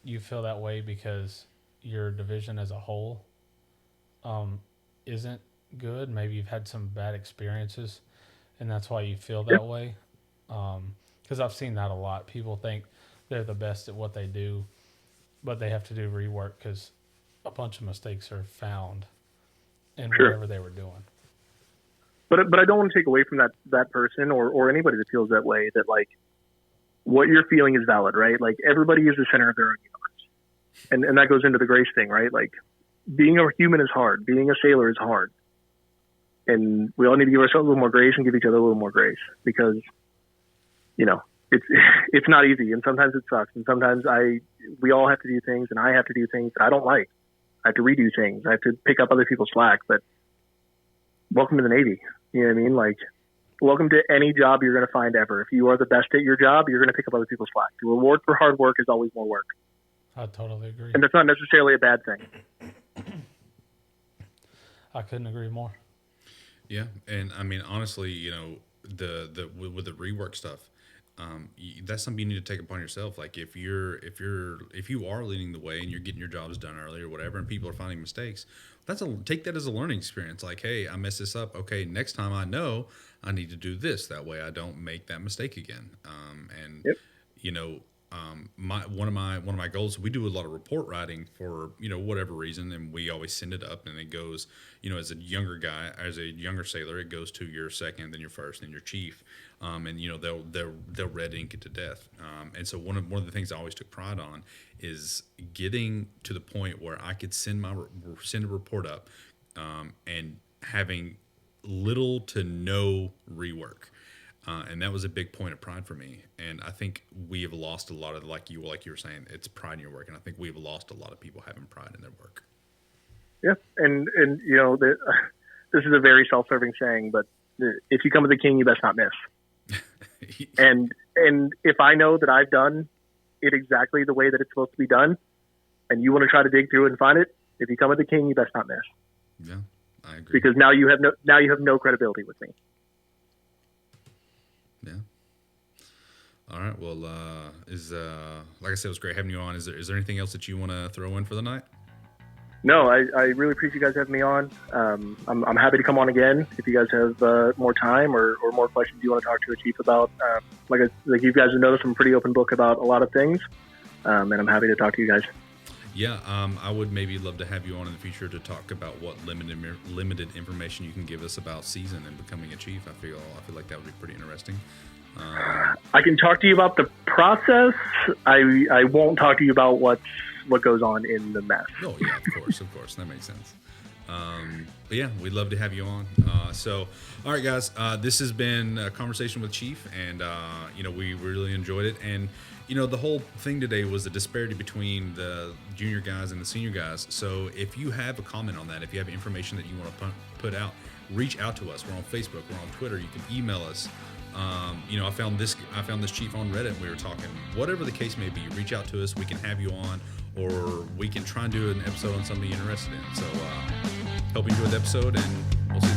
you feel that way because your division as a whole isn't good. Maybe you've had some bad experiences, and that's why you feel that way. Because I've seen that a lot. People think they're the best at what they do, but they have to do rework because a bunch of mistakes are found in whatever they were doing. But I don't want to take away from that person or anybody that feels that way, that, like, what you're feeling is valid, right? Like, everybody is the center of their own universe. And that goes into the grace thing, right? Like, being a human is hard. Being a sailor is hard. And we all need to give ourselves a little more grace and give each other a little more grace, because, it's not easy, and sometimes it sucks. And sometimes we all have to do things, and I have to do things that I don't like. I have to redo things. I have to pick up other people's slack. But welcome to the Navy. You know what I mean? Like, welcome to any job you're going to find ever. If you are the best at your job, you're going to pick up other people's slack. The reward for hard work is always more work. I totally agree. And that's not necessarily a bad thing. I couldn't agree more. Yeah, and I mean, honestly, with the rework stuff, that's something you need to take upon yourself. Like if you are leading the way and you're getting your jobs done early or whatever, and people are finding mistakes, take that as a learning experience. Like, hey, I messed this up. Okay, next time I know I need to do this. That way I don't make that mistake again. And Yep. you know, one of my goals. We do a lot of report writing for whatever reason, and we always send it up, and it goes as a younger sailor, it goes to your second, then your first, then your chief, and they'll red ink it to death. And so one of the things I always took pride on is getting to the point where I could send a report up, and having little to no rework. And that was a big point of pride for me. And I think we have lost a lot of, like you were saying, it's pride in your work. And I think we've lost a lot of people having pride in their work. Yeah. And this is a very self-serving saying, but if you come with the king, you best not miss. and if I know that I've done it exactly the way that it's supposed to be done, and you want to try to dig through it and find it, if you come with the king, you best not miss. Yeah, I agree. Because now you have no credibility with me. Yeah. All right. Well, like I said, it was great having you on. Is there anything else that you want to throw in for the night? No, I really appreciate you guys having me on. I'm happy to come on again if you guys have more time or more questions you want to talk to the chief about. Like you guys have noticed, I'm a pretty open book about a lot of things, and I'm happy to talk to you guys. Yeah, I would maybe love to have you on in the future to talk about what limited information you can give us about season and becoming a chief. I feel like that would be pretty interesting. I can talk to you about the process. I won't talk to you about what goes on in the mess. Oh yeah, of course, that makes sense. But yeah, we'd love to have you on. So, all right, guys, this has been a conversation with Chief, and we really enjoyed it. And the whole thing today was the disparity between the junior guys and the senior guys. So if you have a comment on that, if you have information that you want to put out, reach out to us. We're on Facebook, we're on Twitter. You can email us. I found this chief on Reddit, and we were talking. Whatever the case may be, reach out to us. We can have you on, or we can try and do an episode on something you're interested in. So hope you enjoyed the episode, and we'll see you